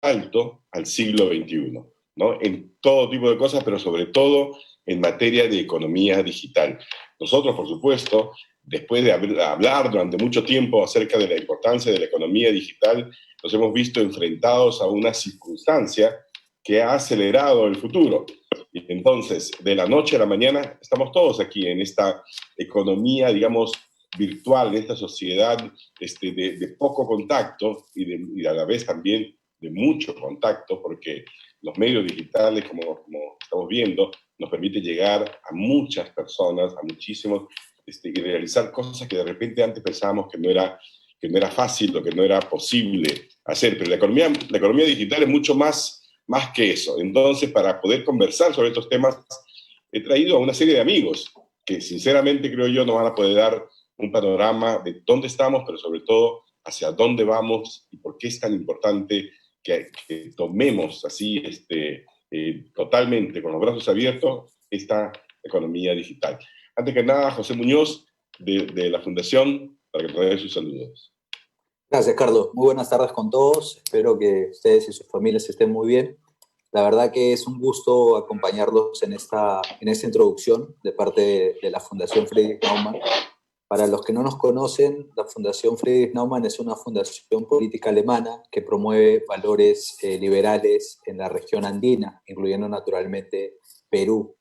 salto al siglo XXI, ¿no? En todo tipo de cosas, pero sobre todo en materia de economía digital. Nosotros, por supuesto, después de hablar durante mucho tiempo acerca de la importancia de la economía digital, nos hemos visto enfrentados a una circunstancia que ha acelerado el futuro. Y entonces, de la noche a la mañana, estamos todos aquí en esta economía, digamos, virtual, en esta sociedad de poco contacto y a la vez también de mucho contacto, porque los medios digitales, como estamos viendo, nos permiten llegar a muchas personas, a muchísimos, y realizar cosas que de repente antes pensábamos que no era fácil o que no era posible hacer. Pero la economía digital es mucho más que eso. Entonces, para poder conversar sobre estos temas, he traído a una serie de amigos que sinceramente creo yo nos van a poder dar un panorama de dónde estamos, pero sobre todo hacia dónde vamos y por qué es tan importante que tomemos así totalmente con los brazos abiertos esta economía digital. Antes que nada, José Muñoz, de la Fundación, para que nos dé sus saludos. Gracias, Carlos. Muy buenas tardes con todos. Espero que ustedes y sus familias estén muy bien. La verdad que es un gusto acompañarlos en esta introducción de parte de la Fundación Friedrich Naumann. Para los que no nos conocen, la Fundación Friedrich Naumann es una fundación política alemana que promueve valores liberales en la región andina, incluyendo naturalmente Perú.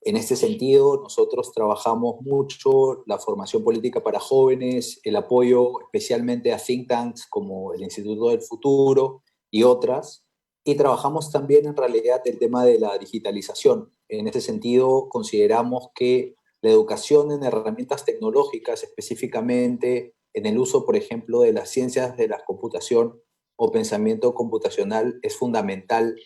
En este sentido, nosotros trabajamos mucho la formación política para jóvenes, el apoyo especialmente a think tanks como el Instituto del Futuro y otras, y trabajamos también en realidad el tema de la digitalización. En este sentido, consideramos que la educación en herramientas tecnológicas, específicamente en el uso, por ejemplo, de las ciencias de la computación o pensamiento computacional, es fundamental,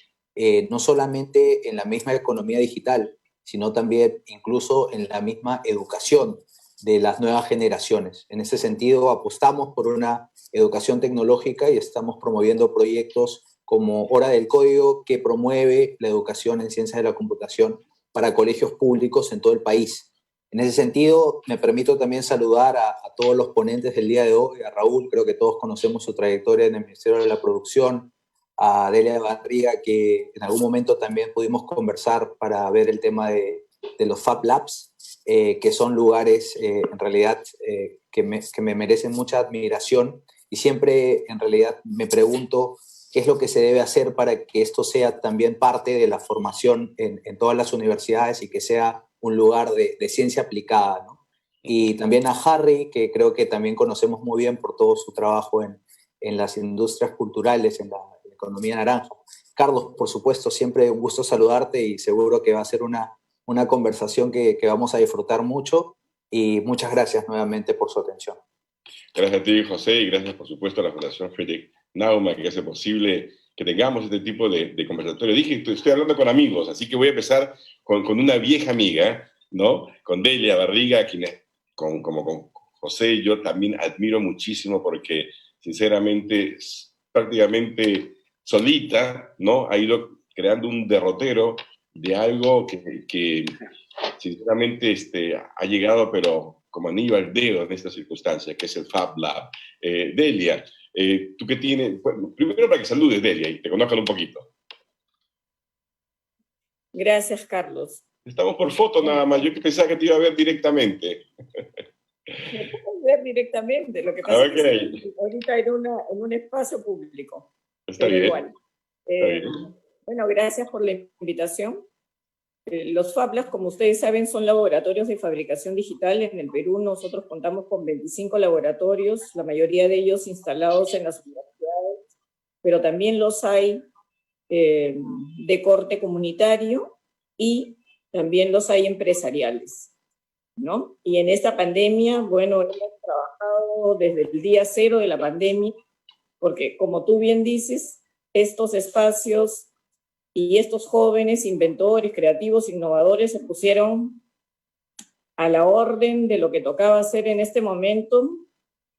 no solamente en la misma economía digital, sino también incluso en la misma educación de las nuevas generaciones. En ese sentido, apostamos por una educación tecnológica y estamos promoviendo proyectos como Hora del Código, que promueve la educación en ciencias de la computación para colegios públicos en todo el país. En ese sentido, me permito también saludar a todos los ponentes del día de hoy, a Raúl, creo que todos conocemos su trayectoria en el Ministerio de la Producción, a Delia Barriga, que en algún momento también pudimos conversar para ver el tema de los Fab Labs, que son lugares en realidad que me merecen mucha admiración, y siempre en realidad me pregunto qué es lo que se debe hacer para que esto sea también parte de la formación en todas las universidades y que sea un lugar de ciencia aplicada, ¿no? Y también a Harry, que creo que también conocemos muy bien por todo su trabajo en las industrias culturales, en la economía naranja. Carlos, por supuesto, siempre un gusto saludarte y seguro que va a ser una conversación que vamos a disfrutar mucho, y muchas gracias nuevamente por su atención. Gracias a ti, José, y gracias, por supuesto, a la Fundación Friedrich Naumann, que hace posible que tengamos este tipo de conversatorio. Dije, estoy hablando con amigos, así que voy a empezar con una vieja amiga, ¿no? Con Delia Barriga, quien como con José yo también admiro muchísimo porque, sinceramente, prácticamente solita, ¿no? Ha ido creando un derrotero de algo que sinceramente ha llegado, pero como anillo al dedo en esta circunstancia, que es el Fab Lab. Delia, ¿tú qué tienes? Bueno, primero para que saludes, Delia, y te conozcan un poquito. Gracias, Carlos. Estamos por foto nada más, yo que pensaba que te iba a ver directamente. Me puedes ver directamente, lo que pasa es que ahorita en un espacio público. Está bien. Igual. Está bien. Bueno, gracias por la invitación. Los Fab Labs, como ustedes saben, son laboratorios de fabricación digital. En el Perú nosotros contamos con 25 laboratorios, la mayoría de ellos instalados en las universidades, pero también los hay de corte comunitario y también los hay empresariales, ¿no? Y en esta pandemia, bueno, hemos trabajado desde el día cero de la pandemia, porque como tú bien dices, estos espacios y estos jóvenes inventores, creativos, innovadores se pusieron a la orden de lo que tocaba hacer en este momento,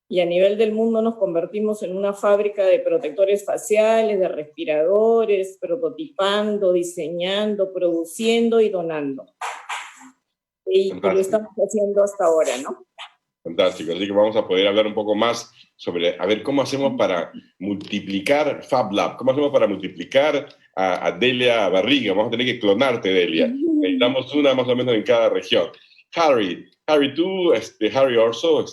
y a nivel del mundo nos convertimos en una fábrica de protectores faciales, de respiradores, prototipando, diseñando, produciendo y donando. Y lo estamos haciendo hasta ahora, ¿no? Fantástico, así que vamos a poder hablar un poco más sobre, a ver, cómo hacemos para multiplicar Fab Lab, cómo hacemos para multiplicar a Delia Barriga, vamos a tener que clonarte, Delia. Necesitamos una más o menos en cada región. Harry, tú, Harry Orso,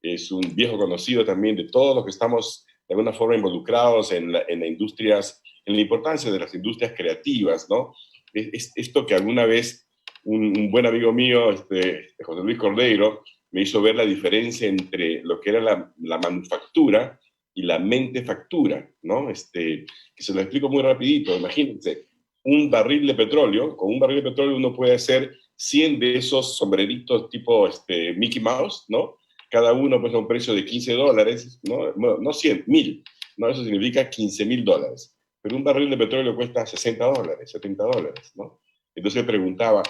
es un viejo conocido también de todos los que estamos de alguna forma involucrados en la industrias, en la importancia de las industrias creativas, ¿no? Esto que alguna vez un buen amigo mío, José Luis Cordeiro, me hizo ver la diferencia entre lo que era la manufactura y la mentefactura, ¿no? Que se lo explico muy rapidito. Imagínense, un barril de petróleo, con un barril de petróleo uno puede hacer 100 de esos sombreritos tipo Mickey Mouse, ¿no? Cada uno pues a un precio de $15, ¿no? No 100, 1000, ¿no? Eso significa $15,000. Pero un barril de petróleo cuesta $60, $70, ¿no? Entonces preguntaba,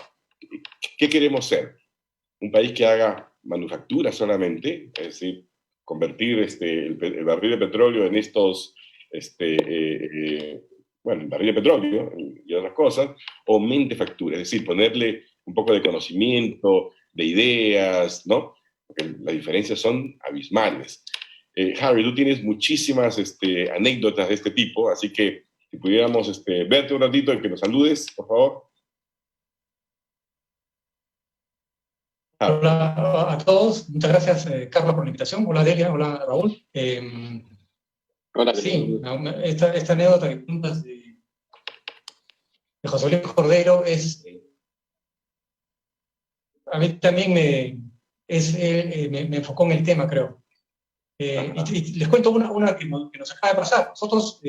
¿qué queremos ser? ¿Un país que haga manufactura solamente? Es decir, convertir el barril de petróleo en estos, bueno, el barril de petróleo y otras cosas, o mentefactura, es decir, ponerle un poco de conocimiento, de ideas, ¿no? Porque las diferencias son abismales. Harry, tú tienes muchísimas anécdotas de este tipo, así que si pudiéramos verte un ratito y que nos saludes, por favor. Hola a todos, muchas gracias Carlos por la invitación. Hola Delia, hola Raúl. Hola, sí, esta anécdota que cuentas de José Luis Cordero a mí también me enfocó en el tema, creo. Y les cuento una que nos acaba de pasar. Nosotros,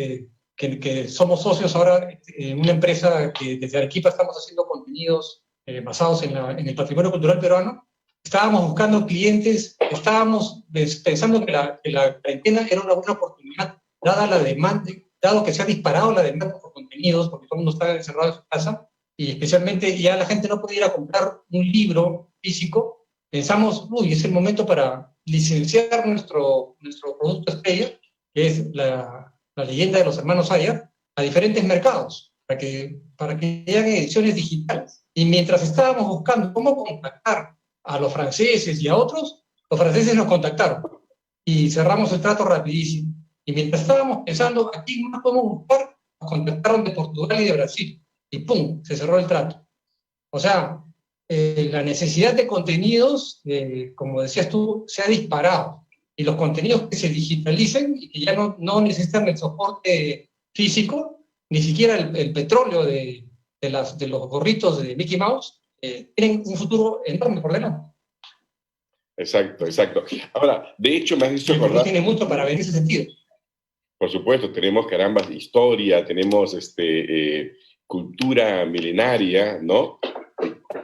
que somos socios ahora en una empresa que desde Arequipa estamos haciendo contenidos basados en el patrimonio cultural peruano, estábamos buscando clientes, estábamos pensando que la cuarentena era una buena oportunidad, dada la demanda, dado que se ha disparado la demanda por contenidos, porque todo el mundo está encerrado en su casa, y especialmente ya la gente no puede ir a comprar un libro físico. Pensamos, es el momento para licenciar nuestro producto estrella, que es la leyenda de los hermanos Ayer, a diferentes mercados, para que hagan ediciones digitales. Y mientras estábamos buscando cómo contactar a los franceses y a otros, los franceses nos contactaron y cerramos el trato rapidísimo. Y mientras estábamos pensando, ¿a quién más podemos buscar? Nos contactaron de Portugal y de Brasil. Y ¡pum!, se cerró el trato. O sea, la necesidad de contenidos, como decías tú, se ha disparado. Y los contenidos que se digitalicen y que ya no necesitan el soporte físico, ni siquiera el petróleo de los gorritos de Mickey Mouse, tienen un futuro enorme por delante. Exacto. Ahora, de hecho, me has dicho acordar... tiene mucho para ver en ese sentido. Por supuesto, tenemos caramba historia, tenemos cultura milenaria, ¿no?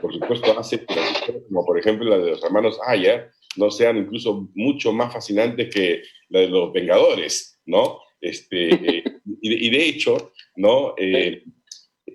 Por supuesto, hace que las historias, como por ejemplo la de los hermanos Aya, no sean incluso mucho más fascinantes que la de los Vengadores, ¿no? Y de hecho, ¿no?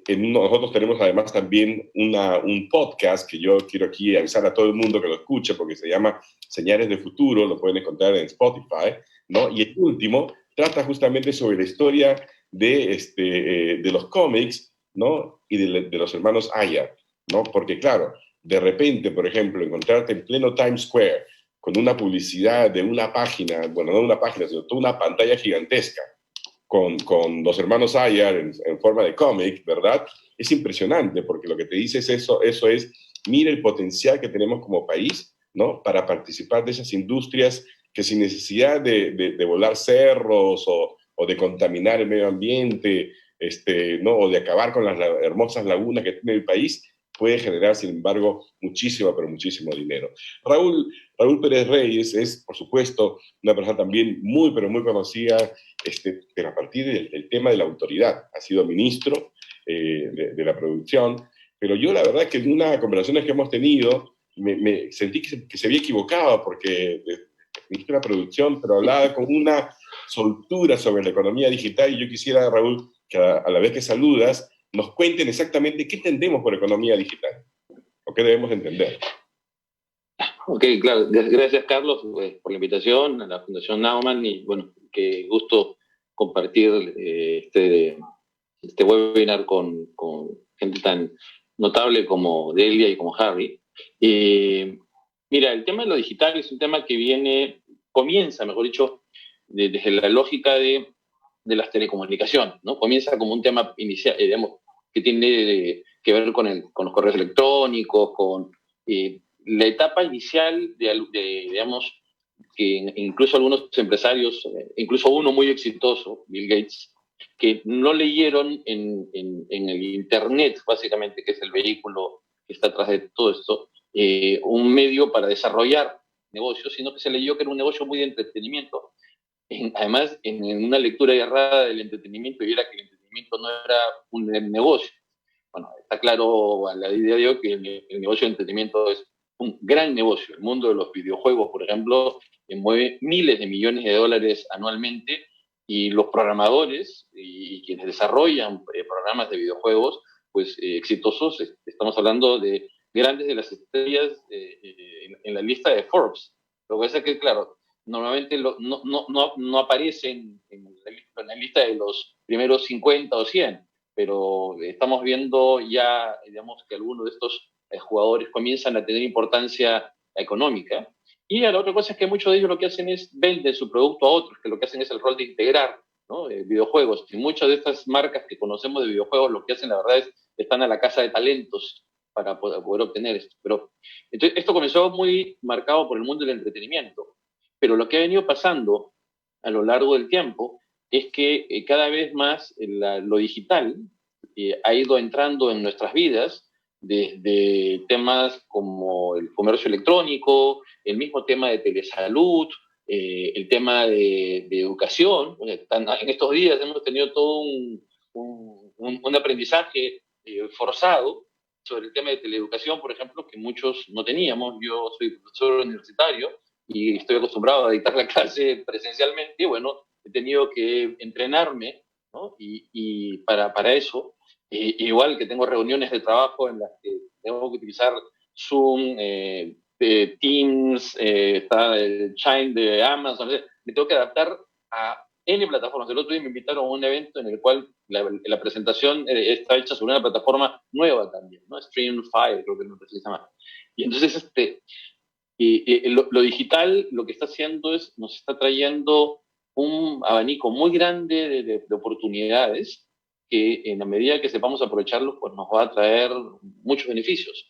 Nosotros tenemos además también un podcast que yo quiero aquí avisar a todo el mundo que lo escuche, porque se llama Señales de Futuro, lo pueden encontrar en Spotify, ¿no? Y el último trata justamente sobre la historia de los cómics, ¿no? Y de los hermanos Aya, ¿no? Porque claro, de repente, por ejemplo, encontrarte en pleno Times Square con una publicidad de una página, bueno, no una página, sino toda una pantalla gigantesca, con los hermanos Ayer en forma de cómic, ¿verdad? Es impresionante, porque lo que te dice es eso es, mira el potencial que tenemos como país, ¿no? Para participar de esas industrias que sin necesidad de volar cerros o de contaminar el medio ambiente, ¿no? O de acabar con las hermosas lagunas que tiene el país, puede generar, sin embargo, muchísimo, pero muchísimo dinero. Raúl Pérez Reyes es, por supuesto, una persona también muy, pero muy conocida, pero a partir del tema de la autoridad. Ha sido ministro de la producción, pero yo la verdad que en una conversaciones que hemos tenido, me sentí que se había equivocado, porque ministro de la producción, pero hablaba con una soltura sobre la economía digital, y yo quisiera, Raúl, que a la vez que saludas, nos cuenten exactamente qué entendemos por economía digital, o qué debemos entender. Ok, claro. Gracias, Carlos, por la invitación a la Fundación Naumann, y bueno, qué gusto compartir este webinar con gente tan notable como Delia y como Harry. Mira, el tema de lo digital es un tema que comienza, mejor dicho, desde la lógica de las telecomunicaciones, ¿no? Comienza como un tema inicial, digamos, que tiene que ver con los correos electrónicos, con la etapa inicial digamos, que incluso algunos empresarios, incluso uno muy exitoso, Bill Gates, que no leyeron en el Internet, básicamente, que es el vehículo que está atrás de todo esto, un medio para desarrollar negocios, sino que se leyó que era un negocio muy de entretenimiento. Además, en una lectura errada del entretenimiento, y era que el entretenimiento no era un negocio. Bueno, está claro a la día de hoy que el negocio de entretenimiento es un gran negocio. El mundo de los videojuegos, por ejemplo, mueve miles de millones de dólares anualmente, y los programadores y quienes desarrollan programas de videojuegos, pues exitosos, estamos hablando de grandes de las estrellas en la lista de Forbes. Lo que pasa es que, claro, normalmente no aparecen en la lista de los primeros 50 o 100, pero estamos viendo ya, digamos, que algunos de estos jugadores comienzan a tener importancia económica. Y la otra cosa es que muchos de ellos lo que hacen es venden su producto a otros, que lo que hacen es el rol de integrar, ¿no? Videojuegos. Y muchas de estas marcas que conocemos de videojuegos lo que hacen, la verdad, es están a la casa de talentos para poder obtener esto. Pero entonces, esto comenzó muy marcado por el mundo del entretenimiento. Pero lo que ha venido pasando a lo largo del tiempo es que cada vez más lo digital ha ido entrando en nuestras vidas, desde temas como el comercio electrónico, el mismo tema de telesalud, el tema de educación. En estos días hemos tenido todo un aprendizaje forzado sobre el tema de teleeducación, por ejemplo, que muchos no teníamos. Yo soy profesor universitario y estoy acostumbrado a dictar la clase presencialmente, y bueno, he tenido que entrenarme, ¿no? Y para eso, igual que tengo reuniones de trabajo en las que tengo que utilizar Zoom, Teams, está el Chime de Amazon, me tengo que adaptar a N plataformas. El otro día me invitaron a un evento en el cual la presentación está hecha sobre una plataforma nueva también, ¿no? Streamify, creo que se llama. Y entonces lo digital lo que está haciendo es, nos está trayendo un abanico muy grande de oportunidades que, en la medida que sepamos aprovecharlos, pues nos va a traer muchos beneficios.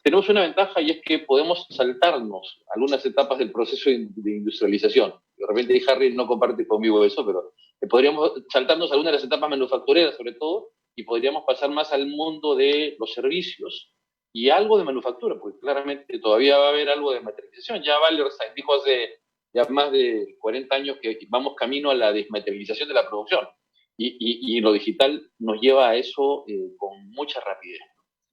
Tenemos una ventaja, y es que podemos saltarnos algunas etapas del proceso de industrialización. De repente Harry no comparte conmigo eso, pero podríamos saltarnos algunas de las etapas manufactureras, sobre todo, y podríamos pasar más al mundo de los servicios y algo de manufactura, porque claramente todavía va a haber algo de materialización. Ya Wallerstein dijo hace ya más de 40 años que vamos camino a la desmaterialización de la producción, y lo digital nos lleva a eso con mucha rapidez.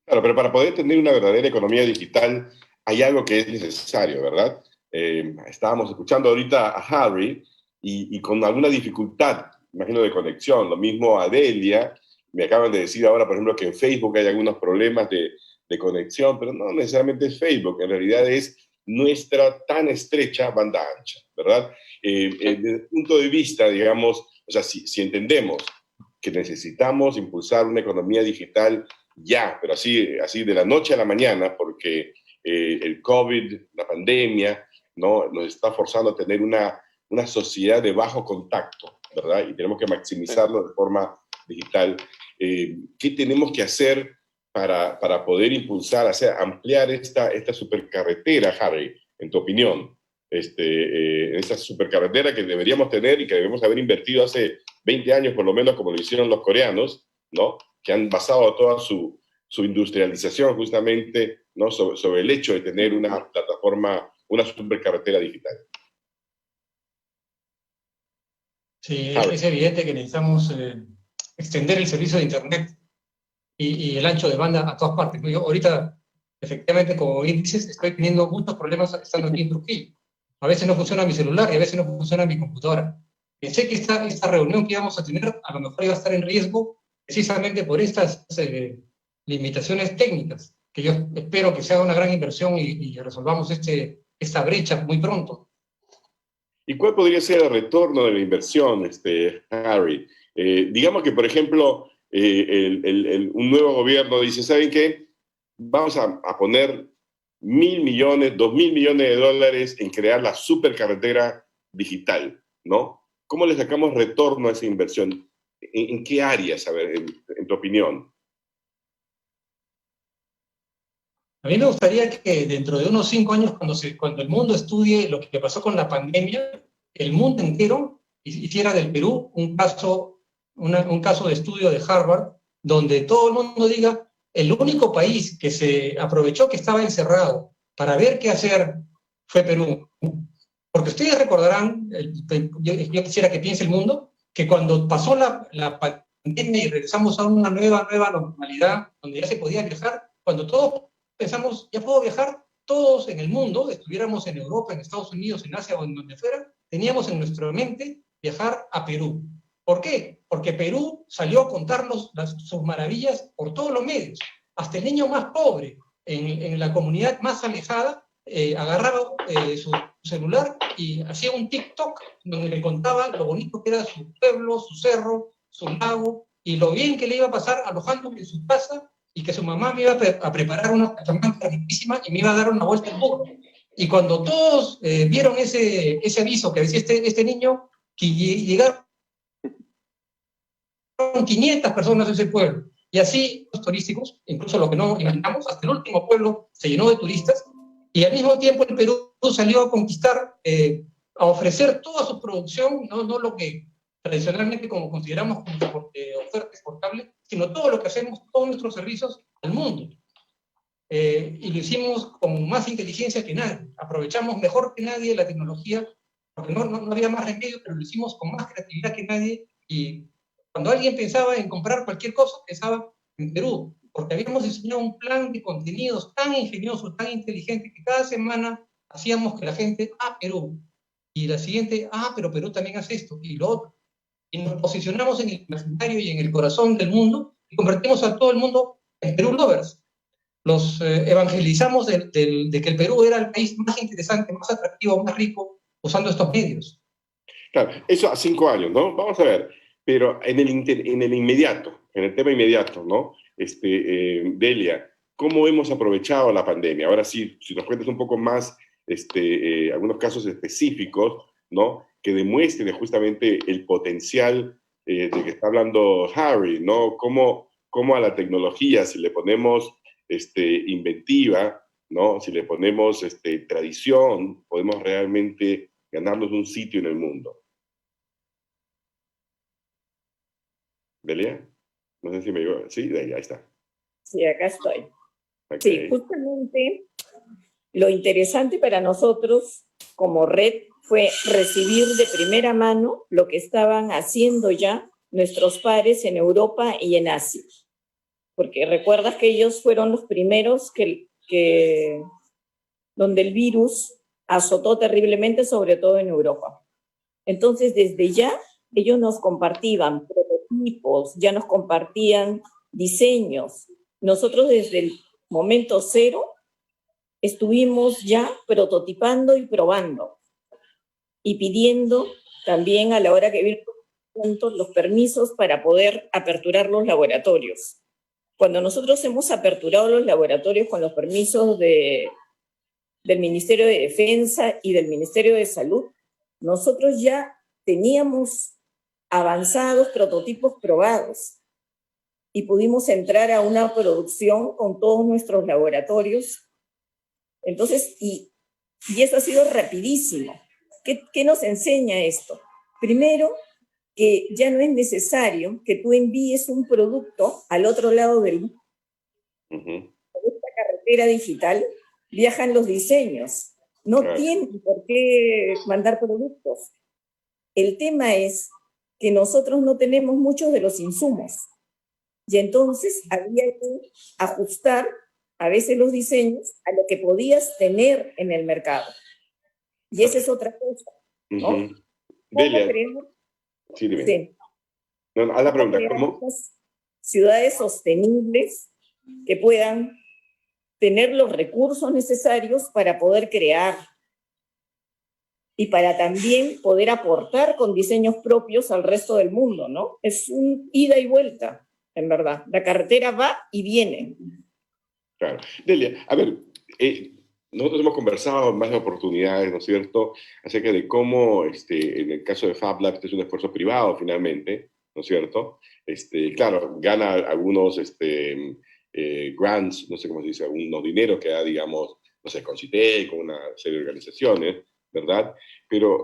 Claro, pero para poder tener una verdadera economía digital hay algo que es necesario, ¿verdad? Estábamos escuchando ahorita a Harry y con alguna dificultad, imagino, de conexión. Lo mismo a Delia. Me acaban de decir ahora, por ejemplo, que en Facebook hay algunos problemas de conexión, pero no necesariamente es Facebook, en realidad es nuestra tan estrecha banda ancha, ¿verdad? Desde el punto de vista, digamos, o sea, si entendemos que necesitamos impulsar una economía digital ya, pero así de la noche a la mañana, porque el COVID, la pandemia, ¿no?, nos está forzando a tener una sociedad de bajo contacto, ¿verdad? Y tenemos que maximizarlo de forma digital. ¿Qué tenemos que hacer para poder impulsar, ampliar esta supercarretera, Harry, en tu opinión? Esta supercarretera que deberíamos tener y que debemos haber invertido hace 20 años, por lo menos, como lo hicieron los coreanos, ¿no?, que han basado toda su industrialización justamente, ¿no?, sobre el hecho de tener una plataforma, una supercarretera digital. Sí, es evidente que necesitamos extender el servicio de Internet y el ancho de banda a todas partes. Yo ahorita, efectivamente, como bien dices, estoy teniendo muchos problemas estando aquí en Trujillo. A veces no funciona mi celular y a veces no funciona mi computadora. Pensé que esta reunión que íbamos a tener a lo mejor iba a estar en riesgo precisamente por estas limitaciones técnicas, que yo espero que sea una gran inversión y resolvamos esta brecha muy pronto. ¿Y cuál podría ser el retorno de la inversión, Harry? Digamos que, por ejemplo, un nuevo gobierno dice, ¿saben qué? Vamos a poner 1.000 millones, 2.000 millones de dólares en crear la supercarretera digital, ¿no? ¿Cómo le sacamos retorno a esa inversión? ¿En qué áreas, a ver, en tu opinión? A mí me gustaría que dentro de unos 5 años, cuando el mundo estudie lo que pasó con la pandemia, el mundo entero hiciera del Perú un caso de estudio de Harvard, donde todo el mundo diga, el único país que se aprovechó que estaba encerrado para ver qué hacer fue Perú. Porque ustedes recordarán, yo quisiera que piense el mundo, que cuando pasó la pandemia y regresamos a una nueva normalidad, donde ya se podía viajar, cuando todos pensamos, ya puedo viajar, todos en el mundo, estuviéramos en Europa, en Estados Unidos, en Asia o en donde fuera, teníamos en nuestra mente viajar a Perú. ¿Por qué? Porque Perú salió a contarnos sus maravillas por todos los medios. Hasta el niño más pobre, en la comunidad más alejada, agarraba su celular y hacía un TikTok donde le contaba lo bonito que era su pueblo, su cerro, su lago, y lo bien que le iba a pasar alojándome en su casa, y que su mamá me iba a preparar una cachamanca riquísima y me iba a dar una vuelta en burro. Y cuando todos vieron ese aviso que decía este niño, que llegaron 500 personas a ese pueblo. Y así los turísticos, incluso lo que no imaginamos, hasta el último pueblo se llenó de turistas, y al mismo tiempo el Perú salió a conquistar, a ofrecer toda su producción, no lo que tradicionalmente como consideramos como oferta exportable, sino todo lo que hacemos, todos nuestros servicios al mundo. Y lo hicimos con más inteligencia que nadie, aprovechamos mejor que nadie la tecnología, porque no había más remedio, pero lo hicimos con más creatividad que nadie, y cuando alguien pensaba en comprar cualquier cosa, pensaba en Perú, porque habíamos diseñado un plan de contenidos tan ingenioso, tan inteligente, que cada semana hacíamos que la gente, Perú, y la siguiente, pero Perú también hace esto, y lo otro. Y nos posicionamos en el imaginario y en el corazón del mundo, y convertimos a todo el mundo en Perú lovers. Los evangelizamos de que el Perú era el país más interesante, más atractivo, más rico, usando estos medios. Claro, eso a 5 años, ¿no? Vamos a ver, pero en el inmediato, en el tema inmediato, ¿no? Delia, ¿cómo hemos aprovechado la pandemia? Ahora sí, si nos cuentas un poco más, algunos casos específicos, ¿no? Que demuestren justamente el potencial de que está hablando Harry, ¿no? Cómo a la tecnología, si le ponemos inventiva, ¿no? Si le ponemos tradición, podemos realmente ganarnos un sitio en el mundo. ¿Delia? No sé si me digo. Sí, Delia, ahí está. Sí, acá estoy. Okay. Sí, justamente lo interesante para nosotros como red fue recibir de primera mano lo que estaban haciendo ya nuestros pares en Europa y en Asia. Porque recuerdas que ellos fueron los primeros donde el virus azotó terriblemente, sobre todo en Europa. Entonces, desde ya, ellos nos compartían prototipos, ya nos compartían diseños. Nosotros desde el momento cero estuvimos ya prototipando y probando y pidiendo también a la hora que vieron los permisos para poder aperturar los laboratorios. Cuando nosotros hemos aperturado los laboratorios con los permisos del Ministerio de Defensa y del Ministerio de Salud, nosotros ya teníamos avanzados prototipos probados y pudimos entrar a una producción con todos nuestros laboratorios. Entonces, y eso ha sido rapidísimo. ¿Qué nos enseña esto? Primero, que ya no es necesario que tú envíes un producto al otro lado del mundo. Con esta carretera digital viajan los diseños. No tienen por qué mandar productos. El tema es que nosotros no tenemos muchos de los insumos. Y entonces había que ajustar a veces los diseños a lo que podías tener en el mercado. Y esa es otra cosa, ¿no? Delia. Sí, dime. Sí. No, haz la pregunta, ¿cómo? Ciudades sostenibles que puedan tener los recursos necesarios para poder crear y para también poder aportar con diseños propios al resto del mundo, ¿no? Es un ida y vuelta, en verdad. La carretera va y viene. Claro. Delia, a ver, nosotros hemos conversado en más oportunidades, ¿no es cierto?, acerca de cómo, en el caso de Fab Lab, este es un esfuerzo privado finalmente, ¿no es cierto? Claro, gana algunos grants, no sé cómo se dice, algunos dineros que da, digamos, no sé, con CITEC, con una serie de organizaciones, ¿verdad? Pero,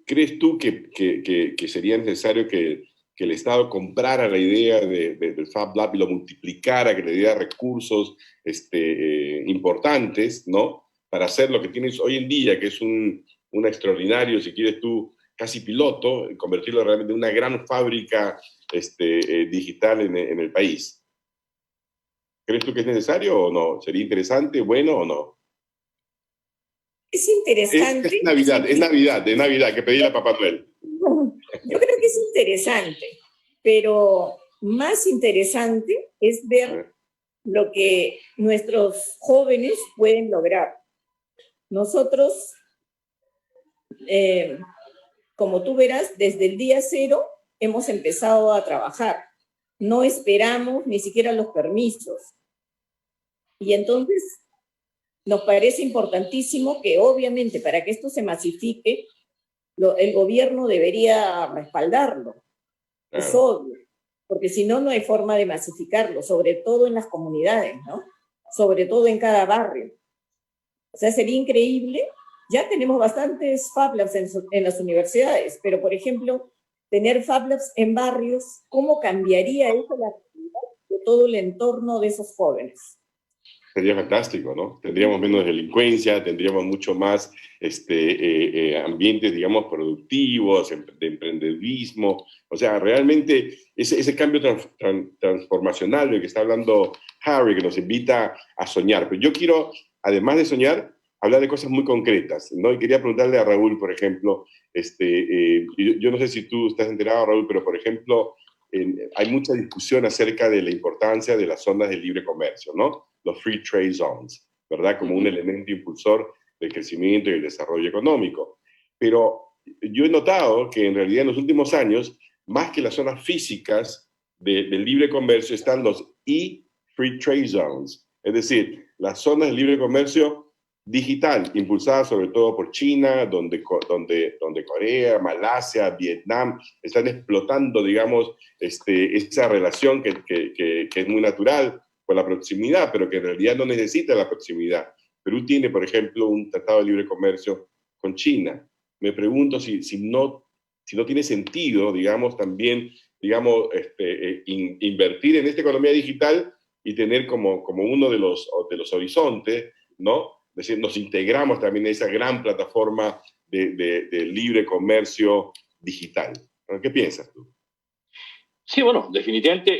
¿crees tú que sería necesario que el Estado comprara la idea del Fab Lab y lo multiplicara, que le diera recursos importantes, ¿no? Para hacer lo que tienes hoy en día, que es un extraordinario, si quieres tú, casi piloto, convertirlo realmente en una gran fábrica digital en el país. ¿Crees tú que es necesario o no? ¿Sería interesante, bueno o no? Es interesante. Es Navidad, que pedir a Papá Noel. Yo creo que es interesante, pero más interesante es ver lo que nuestros jóvenes pueden lograr. Nosotros, como tú verás, desde el día cero hemos empezado a trabajar. No esperamos ni siquiera los permisos. Y entonces nos parece importantísimo que, obviamente, para que esto se masifique, el gobierno debería respaldarlo. Claro. Es obvio, porque si no, no hay forma de masificarlo, sobre todo en las comunidades, ¿no? Sobre todo en cada barrio. O sea, sería increíble. Ya tenemos bastantes Fab Labs en las universidades, pero, por ejemplo, tener Fab Labs en barrios, ¿cómo cambiaría eso la realidad de todo el entorno de esos jóvenes? Sería fantástico, ¿no? Tendríamos menos delincuencia, tendríamos mucho más ambientes, digamos, productivos, de emprendedurismo. O sea, realmente ese cambio transformacional del que está hablando Harry, que nos invita a soñar. Pero yo quiero, además de soñar, hablar de cosas muy concretas, ¿no? Y quería preguntarle a Raúl, por ejemplo, yo no sé si tú estás enterado, Raúl, pero, por ejemplo, hay mucha discusión acerca de la importancia de las zonas de libre comercio, ¿no? Los Free Trade Zones, ¿verdad? Como un elemento impulsor del crecimiento y el desarrollo económico. Pero yo he notado que en realidad en los últimos años, más que las zonas físicas del libre comercio, están los e-Free Trade Zones, es decir, las zonas de libre comercio digital, impulsada sobre todo por China, donde Corea, Malasia, Vietnam están explotando, digamos, esa relación que es muy natural por la proximidad, pero que en realidad no necesita la proximidad. Perú tiene, por ejemplo, un tratado de libre comercio con China. Me pregunto si no tiene sentido, digamos, también, digamos, invertir en esta economía digital y tener como uno de los horizontes, ¿no? Es decir, nos integramos también en esa gran plataforma de libre comercio digital. ¿Qué piensas tú? Sí, bueno, definitivamente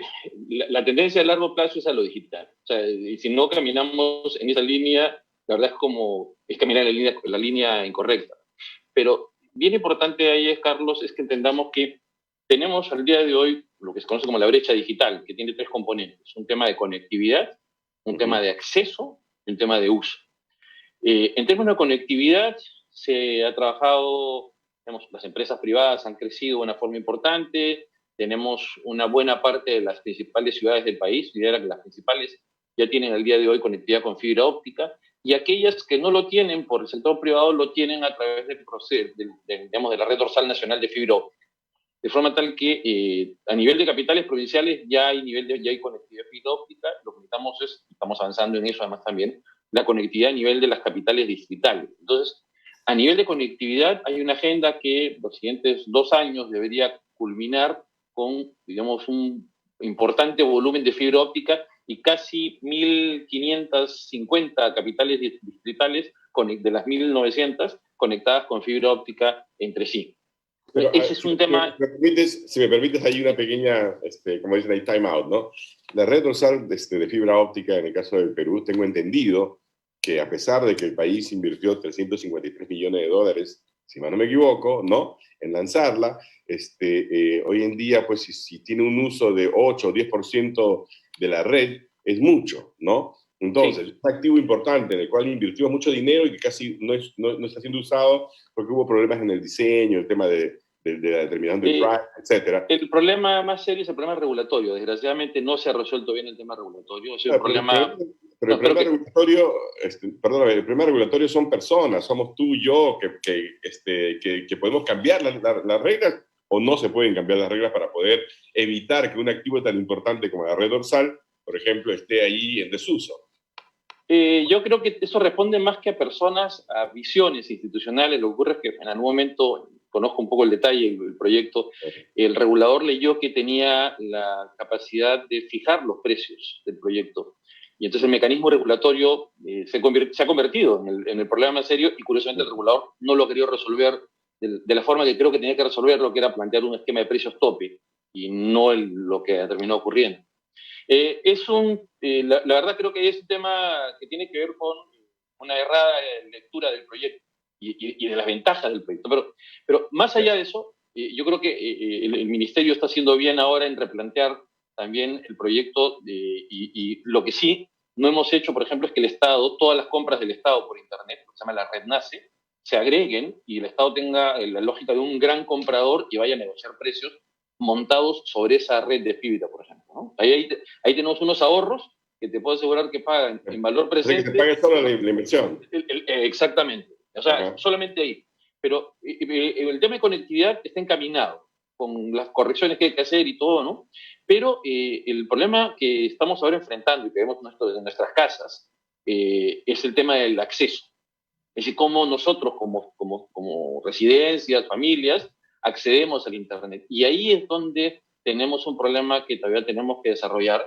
la tendencia a largo plazo es a lo digital. O sea, y si no caminamos en esa línea, la verdad es caminar en la línea incorrecta. Pero bien importante ahí, Carlos, es que entendamos que tenemos al día de hoy lo que se conoce como la brecha digital, que tiene tres componentes. Un tema de conectividad, un tema de acceso y un tema de uso. En términos de conectividad, se ha trabajado, digamos, las empresas privadas han crecido de una forma importante, tenemos una buena parte de las principales ciudades del país, diría que las principales ya tienen al día de hoy conectividad con fibra óptica, y aquellas que no lo tienen por el sector privado lo tienen a través del proceso, digamos, de la red dorsal nacional de fibra óptica. De forma tal que a nivel de capitales provinciales ya hay conectividad fibra óptica, lo que estamos avanzando en eso además también, la conectividad a nivel de las capitales distritales. Entonces, a nivel de conectividad hay una agenda que los siguientes 2 años debería culminar con, digamos, un importante volumen de fibra óptica y casi 1.550 capitales distritales de las 1.900 conectadas con fibra óptica entre sí. Pero, ese es un tema... Si me permites, hay una pequeña, como dicen ahí, time out, ¿no? La red dorsal de fibra óptica, en el caso del Perú, tengo entendido que a pesar de que el país invirtió 353 millones de dólares, si mal no me equivoco, ¿no?, en lanzarla, hoy en día, pues, si tiene un uso de 8 o 10% de la red, es mucho, ¿no? Entonces, sí, es un activo importante en el cual invirtió mucho dinero y que casi no está siendo usado porque hubo problemas en el diseño, el tema de la determinación del price, etc. El problema más serio es el problema regulatorio. Desgraciadamente no se ha resuelto bien el tema regulatorio. Es un problema Pero el problema regulatorio, perdóname, el problema regulatorio son personas, somos tú y yo, que podemos cambiar las reglas, o no se pueden cambiar las reglas para poder evitar que un activo tan importante como la red dorsal, por ejemplo, esté ahí en desuso. Yo creo que eso responde más que a personas, a visiones institucionales. Lo que ocurre es que en algún momento, conozco un poco el detalle del proyecto, el regulador leyó que tenía la capacidad de fijar los precios del proyecto. Y entonces el mecanismo regulatorio se ha convertido en el problema más serio, y curiosamente el regulador no lo quería resolver de la forma que creo que tenía que resolverlo, que era plantear un esquema de precios tope, y no lo que terminó ocurriendo. La verdad creo que es un tema que tiene que ver con una errada lectura del proyecto y de las ventajas del proyecto. Pero más allá de eso, yo creo que el Ministerio está haciendo bien ahora en replantear también el proyecto y lo que sí no hemos hecho, por ejemplo, es que el Estado, todas las compras del Estado por Internet, lo que se llama la red NACE, se agreguen y el Estado tenga la lógica de un gran comprador y vaya a negociar precios montados sobre esa red de fibra, por ejemplo, ¿no? Ahí tenemos unos ahorros que te puedo asegurar que pagan en valor presente. Que se pague solo la inversión. Exactamente. O sea, solamente ahí. Pero el tema de conectividad está encaminado, con las correcciones que hay que hacer y todo, ¿no? Pero el problema que estamos ahora enfrentando y que vemos en nuestras casas es el tema del acceso. Es decir, cómo nosotros como residencias, familias, accedemos al Internet. Y ahí es donde tenemos un problema que todavía tenemos que desarrollar.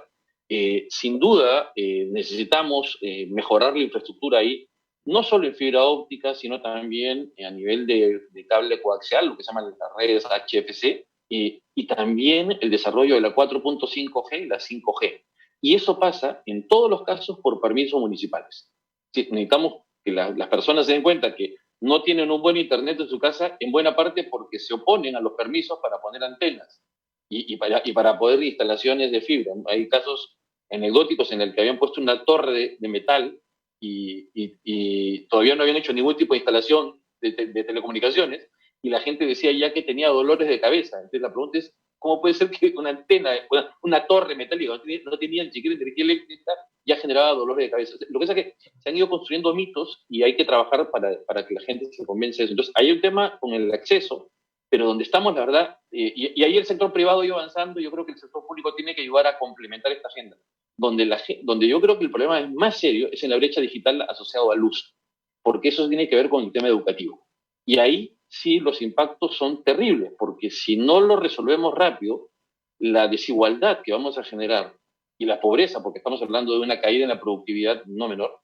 Sin duda, necesitamos mejorar la infraestructura ahí, no solo en fibra óptica, sino también a nivel de cable coaxial, lo que se llaman las redes HFC, y también el desarrollo de la 4.5G y la 5G. Y eso pasa, en todos los casos, por permisos municipales. Sí, necesitamos que las personas se den cuenta que no tienen un buen internet en su casa, en buena parte porque se oponen a los permisos para poner antenas y para poder instalaciones de fibra. Hay casos anecdóticos en el que habían puesto una torre de metal y todavía no habían hecho ningún tipo de instalación de telecomunicaciones, y la gente decía ya que tenía dolores de cabeza. Entonces la pregunta es, ¿cómo puede ser que una antena, una torre metálica, no tenía ni siquiera energía eléctrica, ya generaba dolores de cabeza? Lo que pasa es que se han ido construyendo mitos y hay que trabajar para que la gente se convence de eso. Entonces, hay un tema con el acceso, pero donde estamos, la verdad, y ahí el sector privado ha ido avanzando. Yo creo que el sector público tiene que ayudar a complementar esta agenda. Donde yo creo que el problema es más serio es en la brecha digital asociado al uso, porque eso tiene que ver con el tema educativo. Y ahí sí los impactos son terribles, porque si no lo resolvemos rápido, la desigualdad que vamos a generar y la pobreza, porque estamos hablando de una caída en la productividad no menor,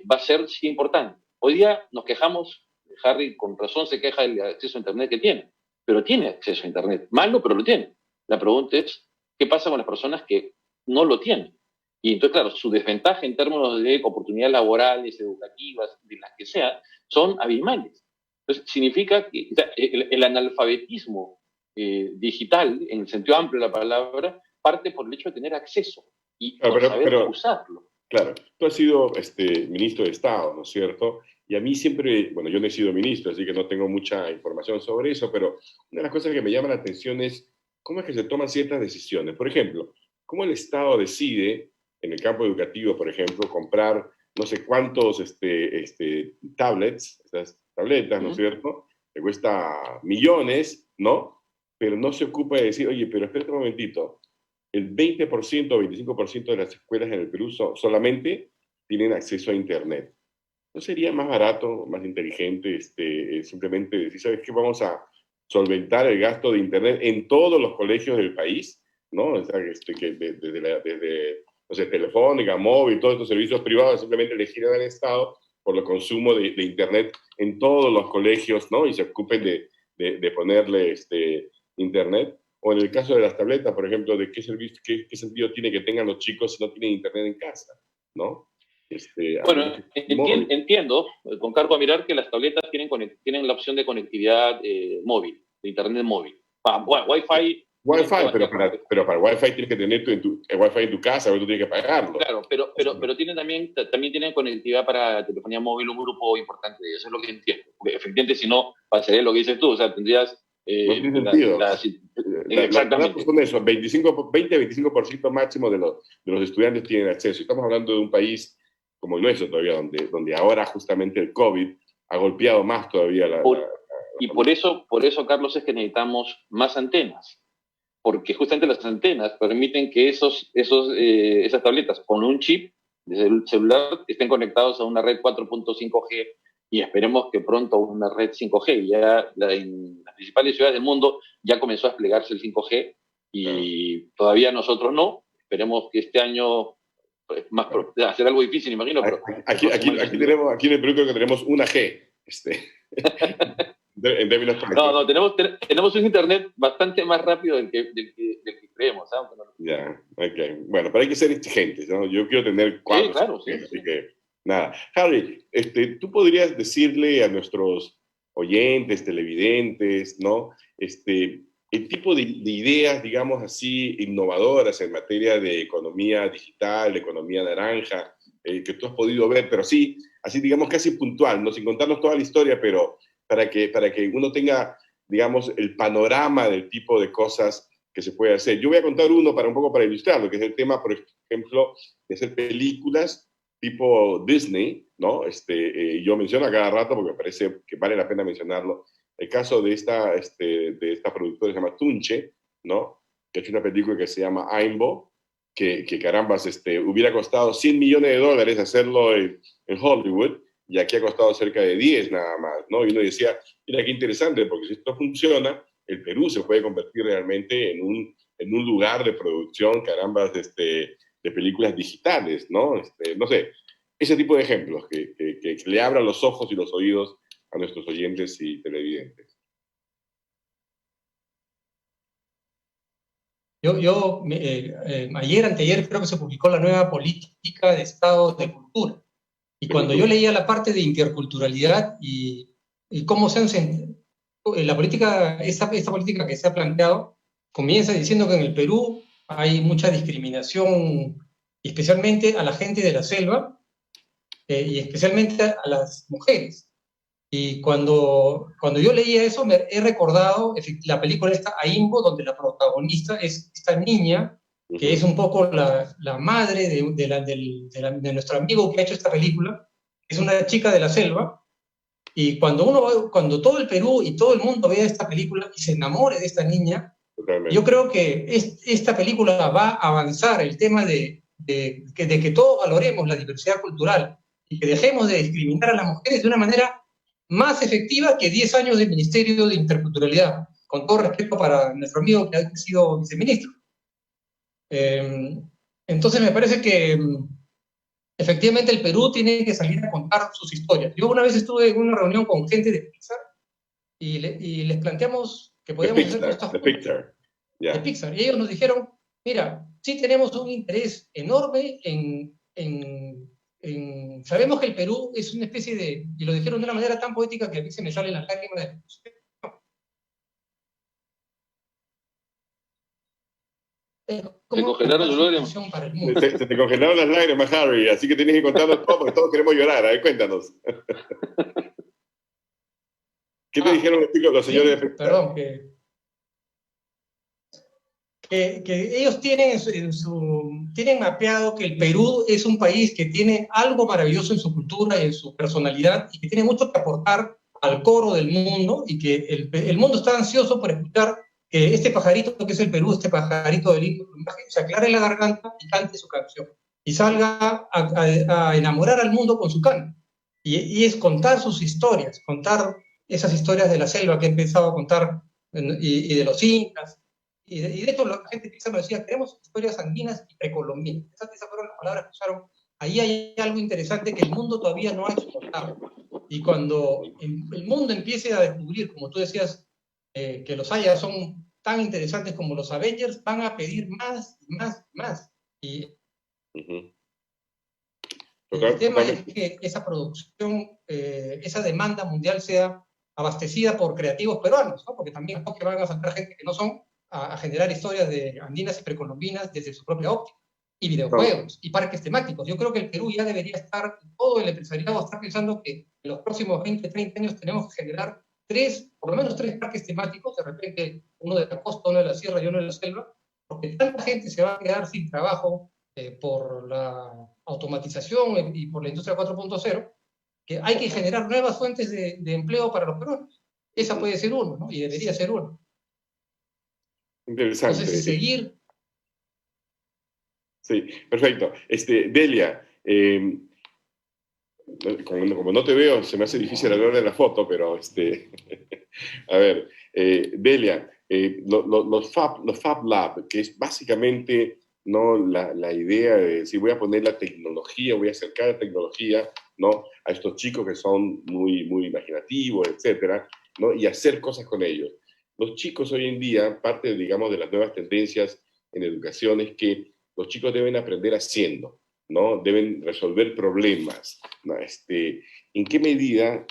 va a ser sí importante. Hoy día nos quejamos, Harry con razón se queja del acceso a Internet que tiene, pero tiene acceso a Internet, malo, pero lo tiene. La pregunta es, ¿qué pasa con las personas que no lo tienen? Y entonces, claro, su desventaja en términos de oportunidades laborales, educativas, de las que sea, son abismales. Entonces, significa que el analfabetismo digital, en el sentido amplio de la palabra, parte por el hecho de tener acceso y saber usarlo. Claro, tú has sido ministro de Estado, ¿no es cierto? Y a mí siempre, bueno, yo no he sido ministro, así que no tengo mucha información sobre eso, pero una de las cosas que me llama la atención es cómo es que se toman ciertas decisiones. Por ejemplo, cómo el Estado decide, en el campo educativo, por ejemplo, comprar no sé cuántos tablets, estas tabletas, ¿no es cierto? Que cuesta millones, ¿no? Pero no se ocupa de decir, oye, pero espérate un momentito, el 20% o 25% de las escuelas en el Perú solamente tienen acceso a Internet. ¿No sería más barato, más inteligente simplemente decir, ¿sabes qué? Vamos a solventar el gasto de Internet en todos los colegios del país, ¿no? O sea, que desde no sé, Telefónica, móvil, todos estos servicios privados simplemente le giran al Estado por el consumo de Internet en todos los colegios, ¿no? Y se ocupen de ponerle Internet. O en el caso de las tabletas, por ejemplo, de qué sentido tiene que tengan los chicos si no tienen Internet en casa, ¿no? Bueno, entiendo, concargo a mirar que las tabletas tienen la opción de conectividad móvil, de Internet móvil. Wi-Fi, pero para Wi-Fi tienes que tener el Wi-Fi en tu casa, o tú tienes que pagarlo. Claro, pero también tienen conectividad para telefonía móvil, un grupo importante de ellos, eso es lo que entiendo. Porque efectivamente, si no, pasaría lo que dices tú, o sea, tendrías... no tiene sentido. Exactamente. Son eso, 20-25% máximo de los estudiantes tienen acceso. Estamos hablando de un país como el nuestro todavía, donde ahora justamente el COVID ha golpeado más todavía y por eso, Carlos, es que necesitamos más antenas, porque justamente las antenas permiten que esas tabletas con un chip de celular estén conectados a una red 4.5G y esperemos que pronto una red 5G. Ya en las principales ciudades del mundo ya comenzó a desplegarse el 5G y todavía nosotros no. Esperemos que este año, pues, hacer algo difícil, imagino. Pero aquí en el Perú creo que tenemos una G. En términos no, tenemos un internet bastante más rápido del que creemos. ¿Sabes? Ya, ok. Bueno, pero hay que ser exigentes, ¿no? Yo quiero tener 4. Sí, claro, sí. Así que, nada. Harry, ¿tú podrías decirle a nuestros oyentes, televidentes, ¿no? El tipo de ideas, digamos así, innovadoras en materia de economía digital, de economía naranja, que tú has podido ver, pero sí, así digamos casi puntual, ¿no? Sin contarnos toda la historia, pero para que uno tenga, digamos, el panorama del tipo de cosas que se puede hacer. Yo voy a contar uno un poco para ilustrarlo, que es el tema, por ejemplo, de hacer películas tipo Disney, ¿no? Yo menciono a cada rato porque me parece que vale la pena mencionarlo. El caso de esta productora que se llama Tunche, ¿no? Que es una película que se llama Aimbo, que carambas, hubiera costado $100 millones hacerlo en Hollywood, y aquí ha costado cerca de 10 nada más, ¿no? Y uno decía, mira qué interesante, porque si esto funciona, el Perú se puede convertir realmente en un lugar de producción, carambas, de películas digitales, ¿no? No sé, ese tipo de ejemplos que le abran los ojos y los oídos a nuestros oyentes y televidentes. Ayer, anteayer, creo que se publicó la nueva política de Estado de Cultura. Y cuando yo leía la parte de interculturalidad y cómo la política, esta política que se ha planteado, comienza diciendo que en el Perú hay mucha discriminación, especialmente a la gente de la selva y especialmente a las mujeres. Y cuando yo leía eso, he recordado la película esta, Aimbo, donde la protagonista es esta niña, que es un poco la madre de nuestro amigo que ha hecho esta película. Es una chica de la selva, y cuando todo el Perú y todo el mundo vea esta película y se enamore de esta niña, yo creo que esta película va a avanzar el tema de que todos valoremos la diversidad cultural y que dejemos de discriminar a las mujeres de una manera más efectiva que 10 años del Ministerio de Interculturalidad, con todo respeto para nuestro amigo que ha sido viceministro. Entonces me parece que efectivamente el Perú tiene que salir a contar sus historias. Yo una vez estuve en una reunión con gente de Pixar y les planteamos que podíamos hacer cosas de Pixar. Yeah. De Pixar. Y ellos nos dijeron, mira, sí tenemos un interés enorme sabemos que el Perú es una especie de, y lo dijeron de una manera tan poética que a mí se me salen las lágrimas se congelaron los lágrimas. Se te congelaron las lágrimas, Harry, así que tienes que contarnos todo, porque todos queremos llorar. A ver, cuéntanos. ¿Qué te dijeron los señores de Pixar? Perdón, que ellos tienen tienen mapeado que el Perú es un país que tiene algo maravilloso en su cultura y en su personalidad y que tiene mucho que aportar al coro del mundo y que el mundo está ansioso por escuchar que este pajarito que es el Perú, este pajarito del lindo plumaje, se aclare la garganta y cante su canción y salga a enamorar al mundo con su canto. Y es contar sus historias, contar esas historias de la selva que he empezado a contar y de los incas. Y de hecho la gente piensa, me decía, queremos historias andinas y precolombinas. Esas fueron las palabras que usaron. Ahí hay algo interesante que el mundo todavía no ha explotado. Y cuando el mundo empiece a descubrir, como tú decías, que los Saiyans son tan interesantes como los Avengers, van a pedir más y más y más. Y el tema es que esa producción, esa demanda mundial sea abastecida por creativos peruanos, ¿no? Porque también no que van a faltar gente que no son a generar historias de andinas y precolombinas desde su propia óptica, y videojuegos, y parques temáticos. Yo creo que el Perú ya debería estar, todo el empresariado está pensando que en los próximos 20, 30 años tenemos que generar por lo menos tres parques temáticos, de repente uno de la costa, uno de la sierra y uno de la selva, porque tanta gente se va a quedar sin trabajo por la automatización y por la industria 4.0, que hay que generar nuevas fuentes de empleo para los peruanos. Esa puede ser uno, ¿no? Y debería ser uno. Interesante. Entonces, seguir. Sí, perfecto. Delia, como no te veo, se me hace difícil hablar de la foto, pero a ver, Delia, los Fab Lab, que es básicamente, ¿no?, la idea de decir, voy a poner la tecnología, voy a acercar la tecnología, ¿no?, a estos chicos que son muy, muy imaginativos, etcétera, ¿no?, y hacer cosas con ellos. Los chicos hoy en día, parte, digamos, de las nuevas tendencias en educación es que los chicos deben aprender haciendo, ¿no? Deben resolver problemas, ¿no? ¿En qué medida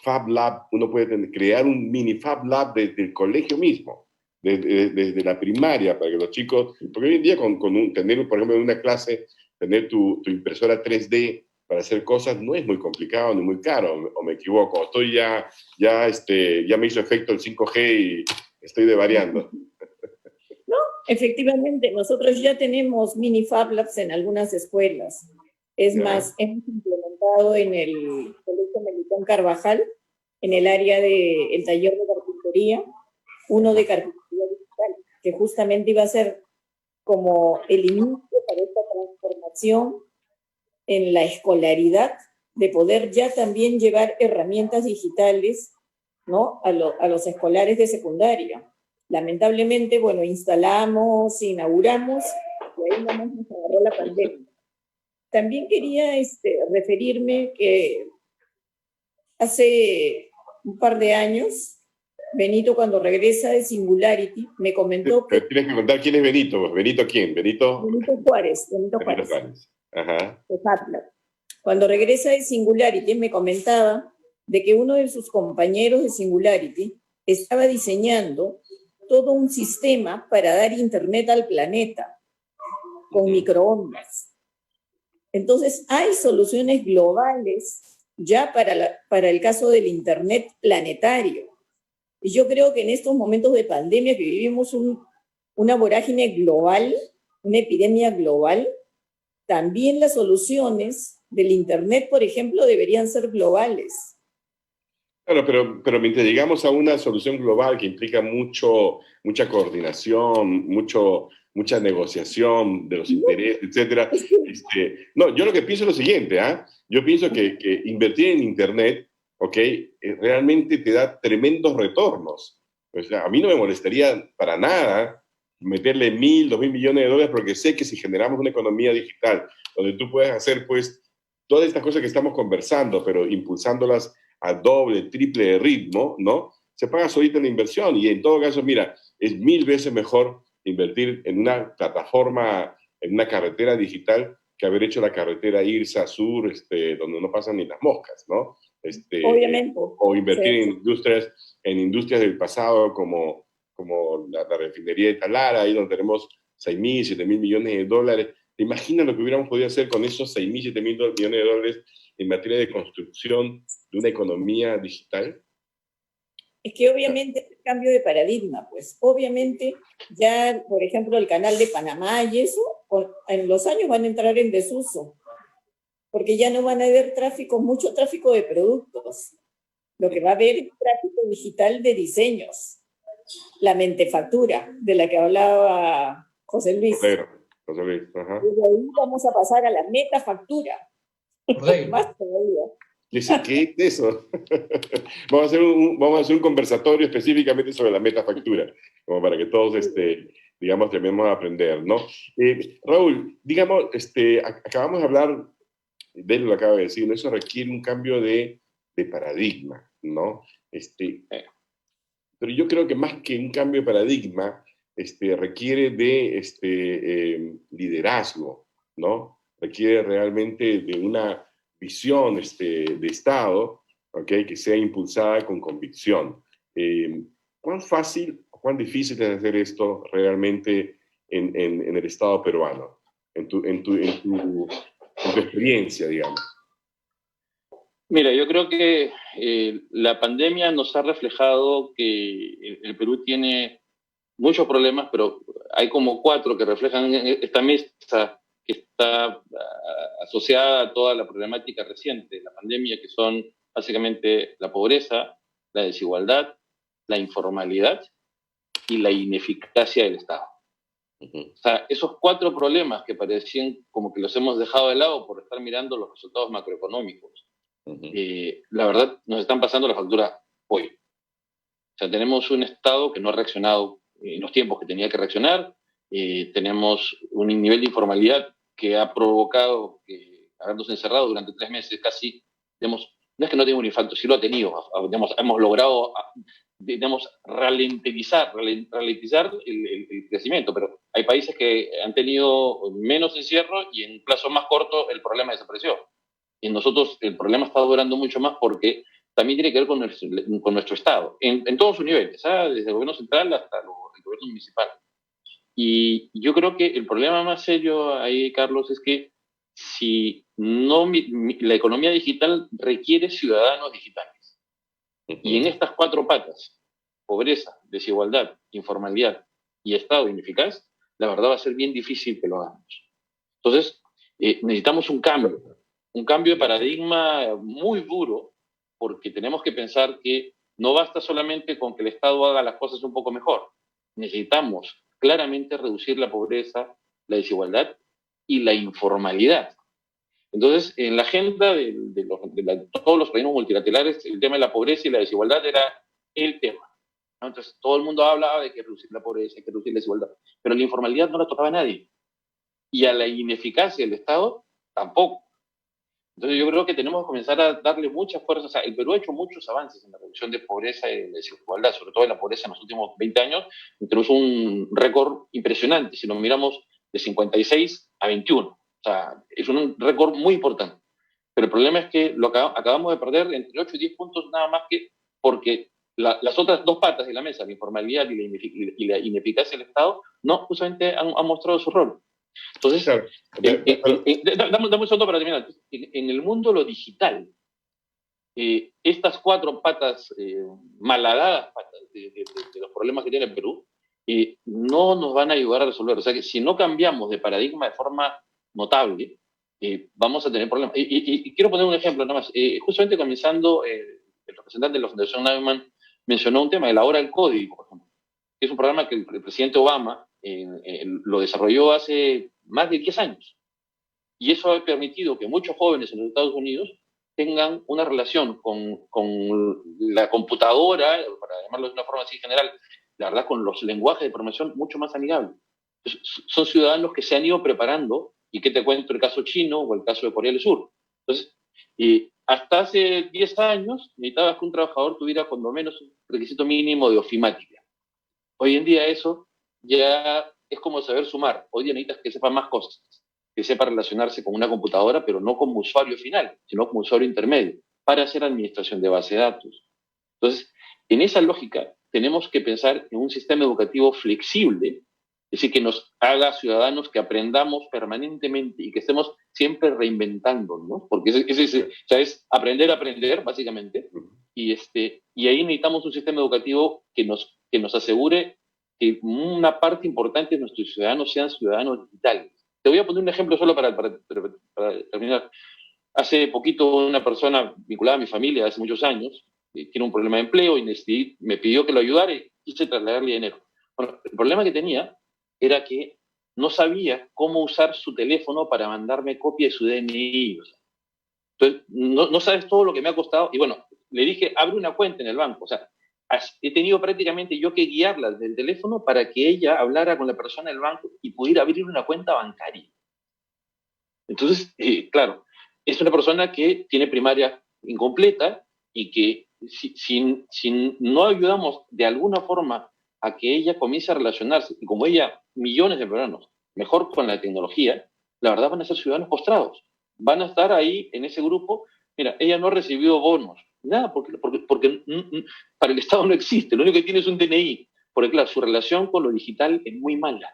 Fab Lab uno puede crear un mini Fab Lab desde el colegio mismo, desde la primaria, para que los chicos, porque hoy en día tener, por ejemplo, en una clase, tener tu impresora 3D para hacer cosas no es muy complicado ni muy caro, o me equivoco, ya me hizo efecto el 5G y estoy devariando. No, efectivamente, nosotros ya tenemos mini Fab Labs en algunas escuelas. Es más, hemos implementado en el Colegio Melitón Carvajal, en el área del taller de carpintería, uno de carpintería digital, que justamente iba a ser como el inicio para esta transformación en la escolaridad, de poder ya también llevar herramientas digitales, ¿no?, a los escolares de secundaria. Lamentablemente, bueno, instalamos, inauguramos, y ahí nomás nos agarró la pandemia. También quería referirme que hace un par de años, Benito, cuando regresa de Singularity, me comentó que... Tienes que contar quién es Benito. ¿Benito quién? Benito Juárez. Ajá. Cuando regresa de Singularity, me comentaba de que uno de sus compañeros de Singularity estaba diseñando todo un sistema para dar internet al planeta con microondas. Entonces, hay soluciones globales ya para el caso del internet planetario. Y yo creo que en estos momentos de pandemia que vivimos una vorágine global, una epidemia global, también las soluciones del internet, por ejemplo, deberían ser globales. Claro, pero mientras llegamos a una solución global que implica mucha coordinación, mucha negociación de los intereses, etcétera. No, yo lo que pienso es lo siguiente, yo pienso que invertir en Internet, ¿ok?, realmente te da tremendos retornos. O sea, a mí no me molestaría para nada meterle 1.000, 2.000 millones de dólares, porque sé que si generamos una economía digital donde tú puedes hacer, pues, todas estas cosas que estamos conversando, pero impulsándolas a doble, triple de ritmo, ¿no?, se paga solita la inversión. Y en todo caso, mira, es 1.000 veces mejor invertir en una plataforma, en una carretera digital, que haber hecho la carretera IRSA Sur, donde no pasan ni las moscas, ¿no? Obviamente. O invertir sí. en industrias del pasado como la refinería de Talara, ahí donde tenemos 6.000, 7.000 millones de dólares. ¿Te imaginas lo que hubiéramos podido hacer con esos 6.000, 7.000 millones de dólares en materia de construcción de una economía digital? Es que obviamente es el cambio de paradigma, pues obviamente ya, por ejemplo, el canal de Panamá y eso, en los años van a entrar en desuso, porque ya no van a haber mucho tráfico de productos. Lo que va a haber es tráfico digital de diseños, la mentefactura de la que hablaba José Luis. José Luis, ajá. Y de ahí vamos a pasar a la metafactura. Más todavía. ¿Qué es eso? Vamos a hacer un conversatorio específicamente sobre la metafactura, como para que todos, digamos, terminemos a aprender, ¿no? Raúl, digamos, acabamos de hablar, Delo lo acaba de decir, ¿no? Eso requiere un cambio de paradigma, ¿no? Pero yo creo que más que un cambio de paradigma, requiere de liderazgo, ¿no? Requiere realmente de una visión de Estado, ¿okay?, que sea impulsada con convicción. ¿Cuán fácil o cuán difícil es hacer esto realmente en el Estado peruano, en tu experiencia, digamos? Mira, yo creo que la pandemia nos ha reflejado que el Perú tiene muchos problemas, pero hay como 4 que reflejan esta mesa que está asociada a toda la problemática reciente de la pandemia, que son básicamente la pobreza, la desigualdad, la informalidad y la ineficacia del Estado. O sea, esos 4 problemas que parecían como que los hemos dejado de lado por estar mirando los resultados macroeconómicos, la verdad nos están pasando la factura hoy. O sea, tenemos un Estado que no ha reaccionado en los tiempos que tenía que reaccionar, tenemos un nivel de informalidad que ha provocado que, habernos encerrado durante 3 meses casi, digamos, no es que no tenga un infarto, sí lo ha tenido, digamos, hemos logrado, digamos, ralentizar el crecimiento, pero hay países que han tenido menos encierro y en plazo más corto el problema desapareció. Y en nosotros el problema está durando mucho más porque también tiene que ver con nuestro Estado, en todos sus niveles, desde el gobierno central hasta el gobierno municipal. Y yo creo que el problema más serio ahí, Carlos, es que si no, la economía digital requiere ciudadanos digitales. Y en estas 4 patas, pobreza, desigualdad, informalidad y Estado ineficaz, la verdad va a ser bien difícil que lo hagamos. Entonces, necesitamos un cambio de paradigma muy duro, porque tenemos que pensar que no basta solamente con que el Estado haga las cosas un poco mejor. Necesitamos claramente reducir la pobreza, la desigualdad y la informalidad. Entonces, en la agenda de todos los organismos multilaterales, el tema de la pobreza y la desigualdad era el tema, ¿no? Entonces, todo el mundo hablaba de que reducir la pobreza, hay que reducir la desigualdad, pero la informalidad no la tocaba a nadie. Y a la ineficacia del Estado, tampoco. Entonces, yo creo que tenemos que comenzar a darle mucha fuerza. O sea, el Perú ha hecho muchos avances en la reducción de pobreza y de desigualdad, sobre todo en la pobreza en los últimos 20 años. Tenemos un récord impresionante, si nos miramos de 56 a 21. O sea, es un récord muy importante. Pero el problema es que lo acabamos de perder entre 8 y 10 puntos nada más que porque las otras 2 patas de la mesa, la informalidad y la ineficacia del Estado, no justamente han mostrado su rol. Entonces, Claro. dame un segundo para terminar. En el mundo lo digital, estas 4 patas, malhadadas patas de los problemas que tiene el Perú, no nos van a ayudar a resolver. O sea que si no cambiamos de paradigma de forma notable, vamos a tener problemas. Y quiero poner un ejemplo nada más. Justamente comenzando, el representante de la Fundación Neumann mencionó un tema de la hora del código, por ejemplo, que es un programa que el presidente Obama lo desarrolló hace más de 10 años. Y eso ha permitido que muchos jóvenes en los Estados Unidos tengan una relación con la computadora, para llamarlo de una forma así general, la verdad, con los lenguajes de programación mucho más amigables. Son ciudadanos que se han ido preparando, y que te cuento el caso chino o el caso de Corea del Sur. Entonces, hasta hace 10 años necesitabas que un trabajador tuviera cuando menos un requisito mínimo de ofimática. Hoy en día eso ya es como saber sumar. Hoy día necesitas que sepa más cosas, que sepa relacionarse con una computadora, pero no como usuario final, sino como usuario intermedio, para hacer administración de base de datos. Entonces, en esa lógica, tenemos que pensar en un sistema educativo flexible, es decir, que nos haga ciudadanos que aprendamos permanentemente y que estemos siempre reinventándonos, ¿no? Porque es aprender a aprender, básicamente, y ahí necesitamos un sistema educativo que nos asegure que una parte importante de nuestros ciudadanos sean ciudadanos digitales. Te voy a poner un ejemplo solo para terminar. Hace poquito una persona vinculada a mi familia, hace muchos años, tiene un problema de empleo y me pidió que lo ayudara y quise trasladarle dinero. Bueno, el problema que tenía era que no sabía cómo usar su teléfono para mandarme copia de su DNI. O sea, entonces, no sabes todo lo que me ha costado. Y bueno, le dije, abre una cuenta en el banco. O sea, he tenido prácticamente yo que guiarla desde el teléfono para que ella hablara con la persona del banco y pudiera abrir una cuenta bancaria. Entonces, claro, es una persona que tiene primaria incompleta y que si no ayudamos de alguna forma a que ella comience a relacionarse, y como ella, millones de peruanos, mejor con la tecnología, la verdad van a ser ciudadanos postrados. Van a estar ahí en ese grupo. Mira, ella no recibió bonos, nada, porque para el Estado no existe, lo único que tiene es un DNI, porque claro, su relación con lo digital es muy mala.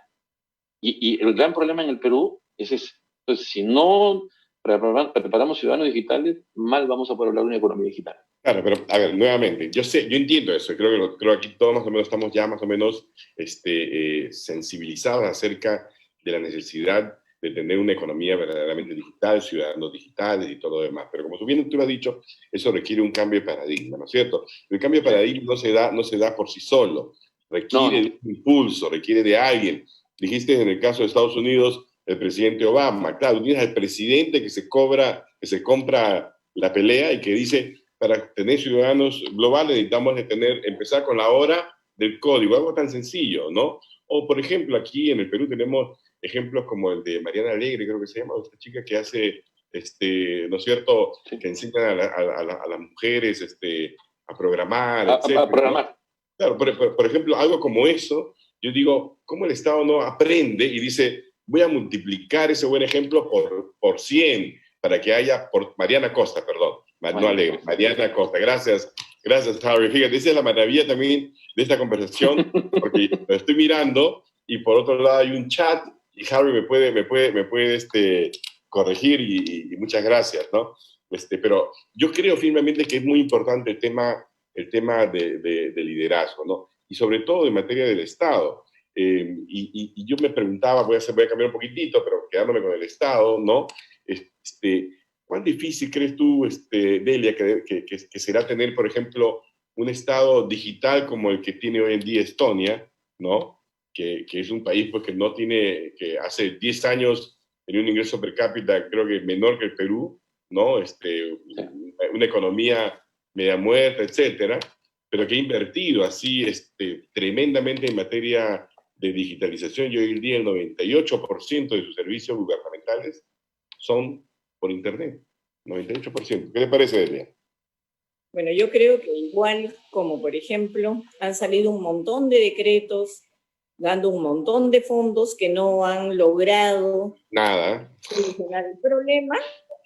Y el gran problema en el Perú es ese. Entonces, si no preparamos ciudadanos digitales, mal vamos a poder hablar de una economía digital. Claro, pero a ver, nuevamente, yo entiendo eso, creo que aquí todos más o menos estamos ya más o menos sensibilizados acerca de la necesidad de tener una economía verdaderamente digital, ciudadanos digitales y todo lo demás. Pero como tú bien tú has dicho, eso requiere un cambio de paradigma, ¿no es cierto? El cambio de paradigma no se da por sí solo, requiere de un impulso, requiere de alguien. Dijiste en el caso de Estados Unidos, el presidente Obama, claro, tienes al presidente que se compra la pelea y que dice, para tener ciudadanos globales necesitamos empezar con la hora del código, algo tan sencillo, ¿no? O, por ejemplo, aquí en el Perú tenemos ejemplos como el de Mariana Alegre, creo que se llama, esta chica que hace, ¿no es cierto?, que enseña a las mujeres a programar, etc. A programar. ¿no? Claro, por ejemplo, algo como eso, yo digo, ¿cómo el Estado no aprende y dice, voy a multiplicar ese buen ejemplo por 100 para que haya, por Mariana Costa, perdón, no Alegre, Mariana Costa, gracias, Harry. Fíjate, esa es la maravilla también de esta conversación, porque lo estoy mirando y por otro lado hay un chat y Harry me puede corregir y muchas gracias, ¿no? Pero yo creo firmemente que es muy importante el tema de liderazgo, ¿no? Y sobre todo en materia del Estado. Y yo me preguntaba, voy a cambiar un poquitito, pero quedándome con el Estado, ¿no? ¿Cuán difícil crees tú, Delia, que será tener, por ejemplo, un Estado digital como el que tiene hoy en día Estonia, ¿no? Que es un país pues, que hace 10 años tenía un ingreso per cápita creo que menor que el Perú, ¿no? Una economía media muerta, etcétera, pero que ha invertido así tremendamente en materia de digitalización. Y hoy en día el 98% de sus servicios gubernamentales son por Internet. 98%. ¿Qué le parece, Delia? Bueno, yo creo que igual como, por ejemplo, han salido un montón de decretos dando un montón de fondos que no han logrado solucionar el problema.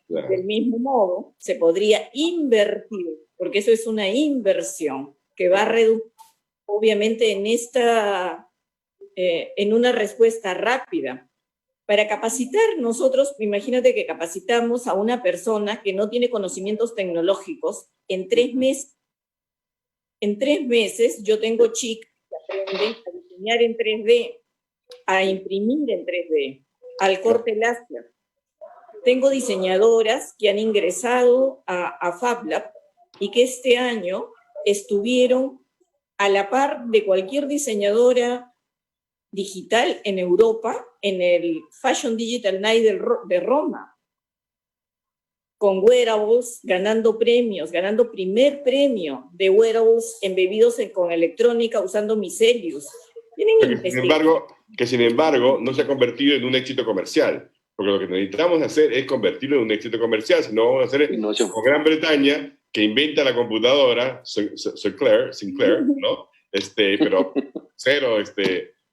Claro. Del mismo modo, se podría invertir, porque eso es una inversión que va a reducir, obviamente, en una respuesta rápida. Para capacitar, nosotros, imagínate que capacitamos a una persona que no tiene conocimientos tecnológicos en 3 meses. En 3 meses yo tengo chicas que aprenden a diseñar en 3D, a imprimir en 3D, al corte láser. Tengo diseñadoras que han ingresado a FabLab y que este año estuvieron a la par de cualquier diseñadora digital en Europa en el Fashion Digital Night de Roma, con wearables, ganando premios, ganando primer premio de wearables embebidos con electrónica usando Micelius. Sin embargo, no se ha convertido en un éxito comercial. Porque lo que necesitamos hacer es convertirlo en un éxito comercial, si no vamos a hacer con Gran Bretaña, que inventa la computadora, Sinclair, ¿no? Pero cero,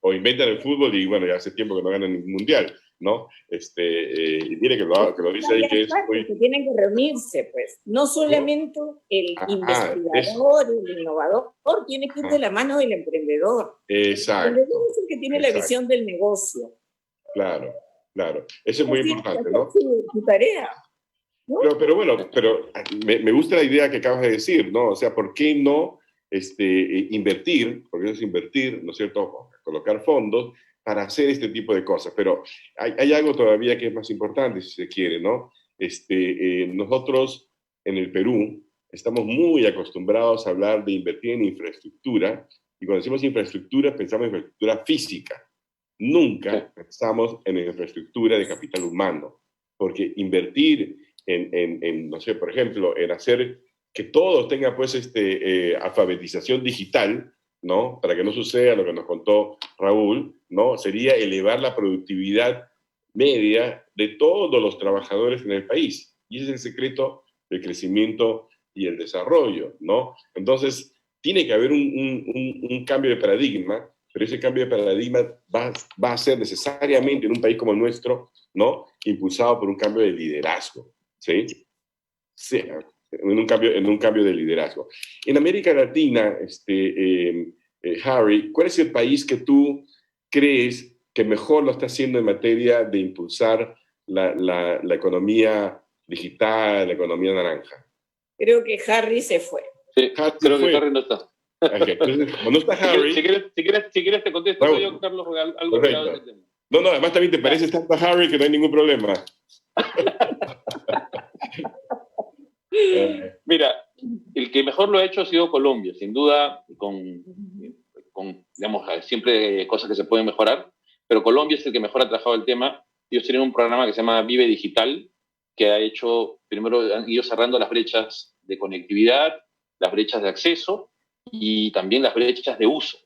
o inventan el fútbol y bueno, ya hace tiempo que no ganan ningún mundial, ¿no? Y mire que lo dice ahí que es muy... Que tienen que reunirse, pues. No solamente el investigador, el innovador, tiene que ir de la mano del emprendedor. Exacto. El emprendedor es el que tiene la visión del negocio. Claro. Claro, eso es muy importante, ¿no? Su tarea, ¿no? Pero bueno, me gusta la idea que acabas de decir, ¿no? O sea, ¿por qué no invertir? Porque eso es invertir, ¿no es cierto? Colocar fondos para hacer este tipo de cosas. Pero hay algo todavía que es más importante, si se quiere, ¿no? Nosotros en el Perú estamos muy acostumbrados a hablar de invertir en infraestructura, y cuando decimos infraestructura pensamos en infraestructura física. Nunca pensamos en la infraestructura de capital humano, porque invertir no sé, por ejemplo, en hacer que todos tengan pues alfabetización digital, ¿no? Para que no suceda lo que nos contó Raúl, ¿no? Sería elevar la productividad media de todos los trabajadores en el país. Y ese es el secreto del crecimiento y el desarrollo, ¿no? Entonces, tiene que haber un cambio de paradigma, pero ese cambio de paradigma va a ser necesariamente en un país como el nuestro, ¿no? Impulsado por un cambio de liderazgo, ¿sí? Sí, en un cambio de liderazgo. En América Latina, Harry, ¿cuál es el país que tú crees que mejor lo está haciendo en materia de impulsar la economía digital, la economía naranja? Creo que Harry se fue. Sí, creo que Harry no está. Okay. Entonces, como no está Harry... Si quieres te contesto yo, Carlos, algo de ese tema. No, no, además también te pareces tanto a Harry que no hay ningún problema. Mira, el que mejor lo ha hecho ha sido Colombia, sin duda, digamos, siempre cosas que se pueden mejorar, pero Colombia es el que mejor ha trabajado el tema. Ellos tienen un programa que se llama Vive Digital, que ha hecho, primero han ido cerrando las brechas de conectividad, las brechas de acceso y también las brechas de uso.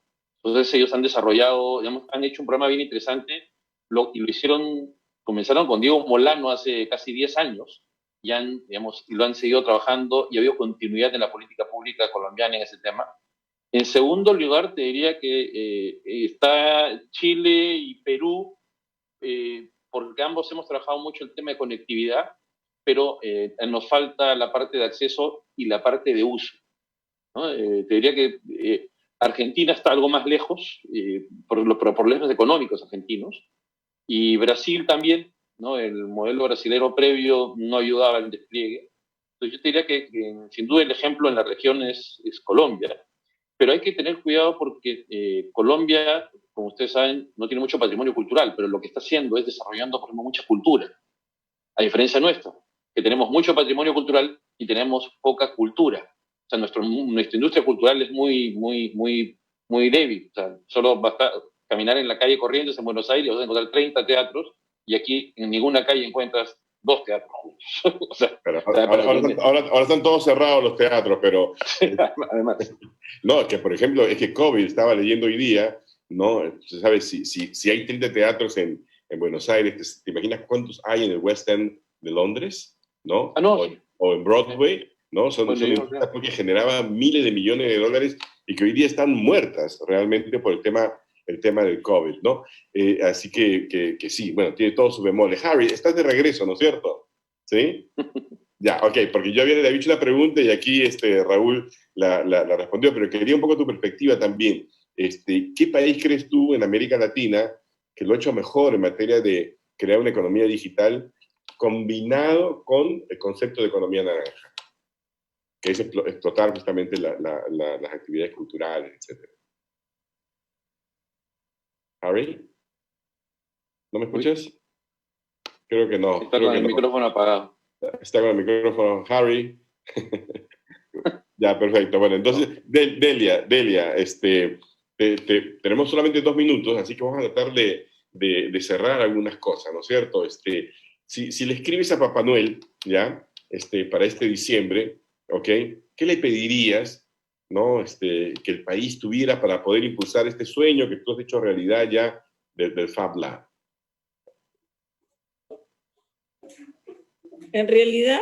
Entonces ellos han desarrollado, digamos, han hecho un programa bien interesante y lo hicieron, comenzaron con Diego Molano hace casi 10 años y digamos, y lo han seguido trabajando y ha habido continuidad en la política pública colombiana en ese tema. En segundo lugar, te diría que está Chile y Perú, porque ambos hemos trabajado mucho el tema de conectividad, pero nos falta la parte de acceso y la parte de uso, ¿no? Te diría que Argentina está algo más lejos, por los problemas económicos argentinos, y Brasil también, ¿no? El modelo brasilero previo no ayudaba al despliegue. Entonces yo te diría que sin duda el ejemplo en la región es Colombia, pero hay que tener cuidado porque Colombia, como ustedes saben, no tiene mucho patrimonio cultural, pero lo que está haciendo es desarrollando, por ejemplo, mucha cultura, a diferencia nuestra, que tenemos mucho patrimonio cultural y tenemos poca cultura. O sea, nuestra industria cultural es muy débil. O sea, solo basta caminar en la calle Corrientes en Buenos Aires, vas a encontrar 30 teatros, y aquí en ninguna calle encuentras 2 teatros juntos. O sea, pero ahora están todos cerrados los teatros, pero... Además. No, que por ejemplo, es que COVID, estaba leyendo hoy día, ¿no? ¿Sabes? Si hay 30 teatros en Buenos Aires, ¿te imaginas cuántos hay en el West End de Londres? ¿No? No. O en Broadway, ¿no? Son industrias que generaban miles de millones de dólares y que hoy día están muertas realmente por el tema del COVID, ¿no? Así que sí, bueno, tiene todo su bemoles. Harry, estás de regreso, ¿no es cierto? ¿Sí? Ya, ok, porque yo había hecho una pregunta y aquí Raúl la respondió, pero quería un poco tu perspectiva también. ¿Qué país crees tú en América Latina que lo ha hecho mejor en materia de crear una economía digital combinado con el concepto de economía naranja? Que es explotar justamente las actividades culturales, etc. Harry, ¿no me escuchas? Creo que no. Está con el micrófono apagado. Está con el micrófono, Harry. Ya, perfecto. Bueno, entonces, Delia, tenemos solamente 2 minutos, así que vamos a tratar de cerrar algunas cosas, ¿no es cierto? Si le escribes a Papá Noel, ¿ya? Para este diciembre, ¿ok? ¿Qué le pedirías, ¿no? Que el país tuviera para poder impulsar este sueño que tú has hecho realidad ya del Fab Lab? En realidad,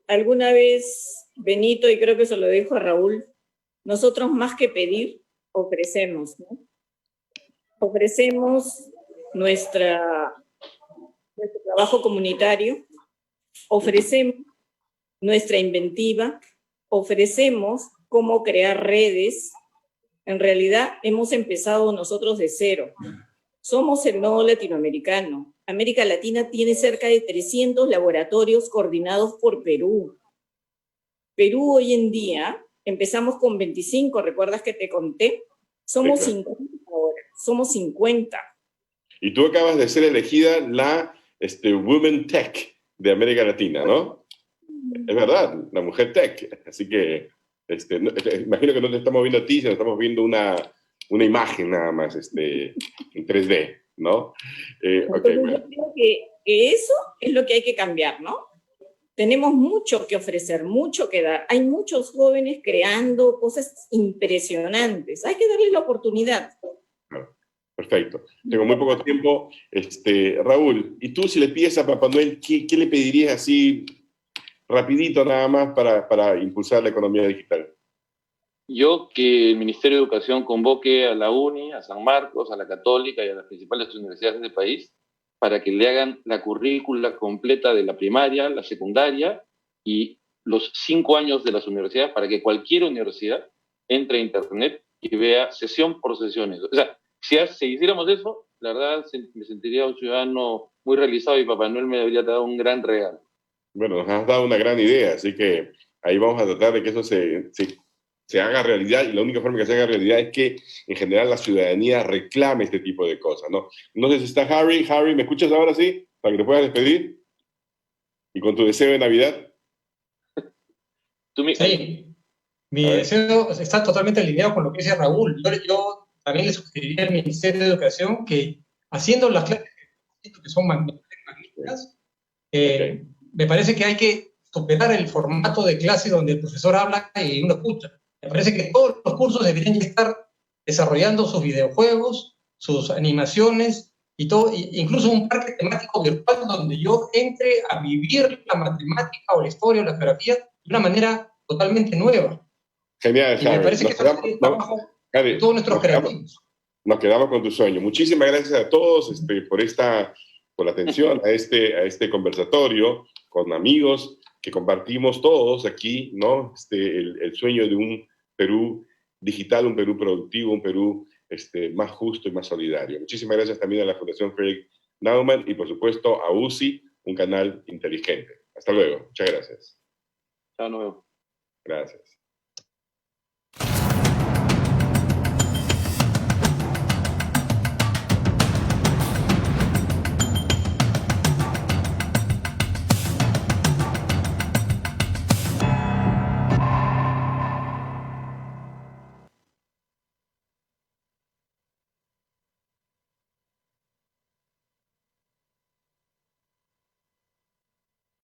alguna vez Benito, y creo que se lo dijo a Raúl, nosotros más que pedir, ofrecemos, ¿no? Ofrecemos nuestro trabajo comunitario, ofrecemos nuestra inventiva, ofrecemos cómo crear redes. En realidad, hemos empezado nosotros de cero. Somos el nodo latinoamericano. América Latina tiene cerca de 300 laboratorios coordinados por Perú. Perú hoy en día, empezamos con 25, ¿recuerdas que te conté? Somos 50 ahora, somos 50. Y tú acabas de ser elegida la Women Tech de América Latina, ¿no? Es verdad, la mujer tech. Así que imagino que no te estamos viendo a ti, sino estamos viendo una imagen nada más en 3D, ¿no? Entonces, bueno. Yo creo que eso es lo que hay que cambiar, ¿no? Tenemos mucho que ofrecer, mucho que dar. Hay muchos jóvenes creando cosas impresionantes. Hay que darles la oportunidad. Perfecto. Tengo muy poco tiempo. Raúl, ¿y tú si le pides a Papá Noel, qué le pedirías así rapidito nada más para impulsar la economía digital? Yo que el Ministerio de Educación convoque a la UNI, a San Marcos, a la Católica y a las principales universidades del país para que le hagan la currícula completa de la primaria, la secundaria y los 5 años de las universidades para que cualquier universidad entre a internet y vea sesión por sesiones. O sea, si hiciéramos eso, la verdad me sentiría un ciudadano muy realizado y Papá Noel me debería dar un gran regalo. Bueno, nos has dado una gran idea, así que ahí vamos a tratar de que eso se se haga realidad, y la única forma que se haga realidad es que en general la ciudadanía reclame este tipo de cosas, ¿no? No sé si está Harry. Harry, ¿me escuchas ahora sí? Para que te puedas despedir. Y con tu deseo de Navidad. Sí, mi deseo está totalmente alineado con lo que dice Raúl. Yo también le sugeriría al Ministerio de Educación que, haciendo las clases que son magníficas, me parece que hay que superar el formato de clase donde el profesor habla y uno escucha. Me parece que todos los cursos deberían estar desarrollando sus videojuegos, sus animaciones y todo, incluso un parque temático virtual donde yo entre a vivir la matemática o la historia o la geografía de una manera totalmente nueva. Genial, Y me parece que quedamos, es trabajo de todos nuestros creativos. Nos quedamos con tu sueño. Muchísimas gracias a todos por la atención a este conversatorio con amigos que compartimos todos aquí, ¿no? El sueño de un Perú digital, un Perú productivo, un Perú más justo y más solidario. Muchísimas gracias también a la Fundación Frederick Naumann y, por supuesto, a UCI, un canal inteligente. Hasta luego. Muchas gracias. Chao, nos vemos. Gracias.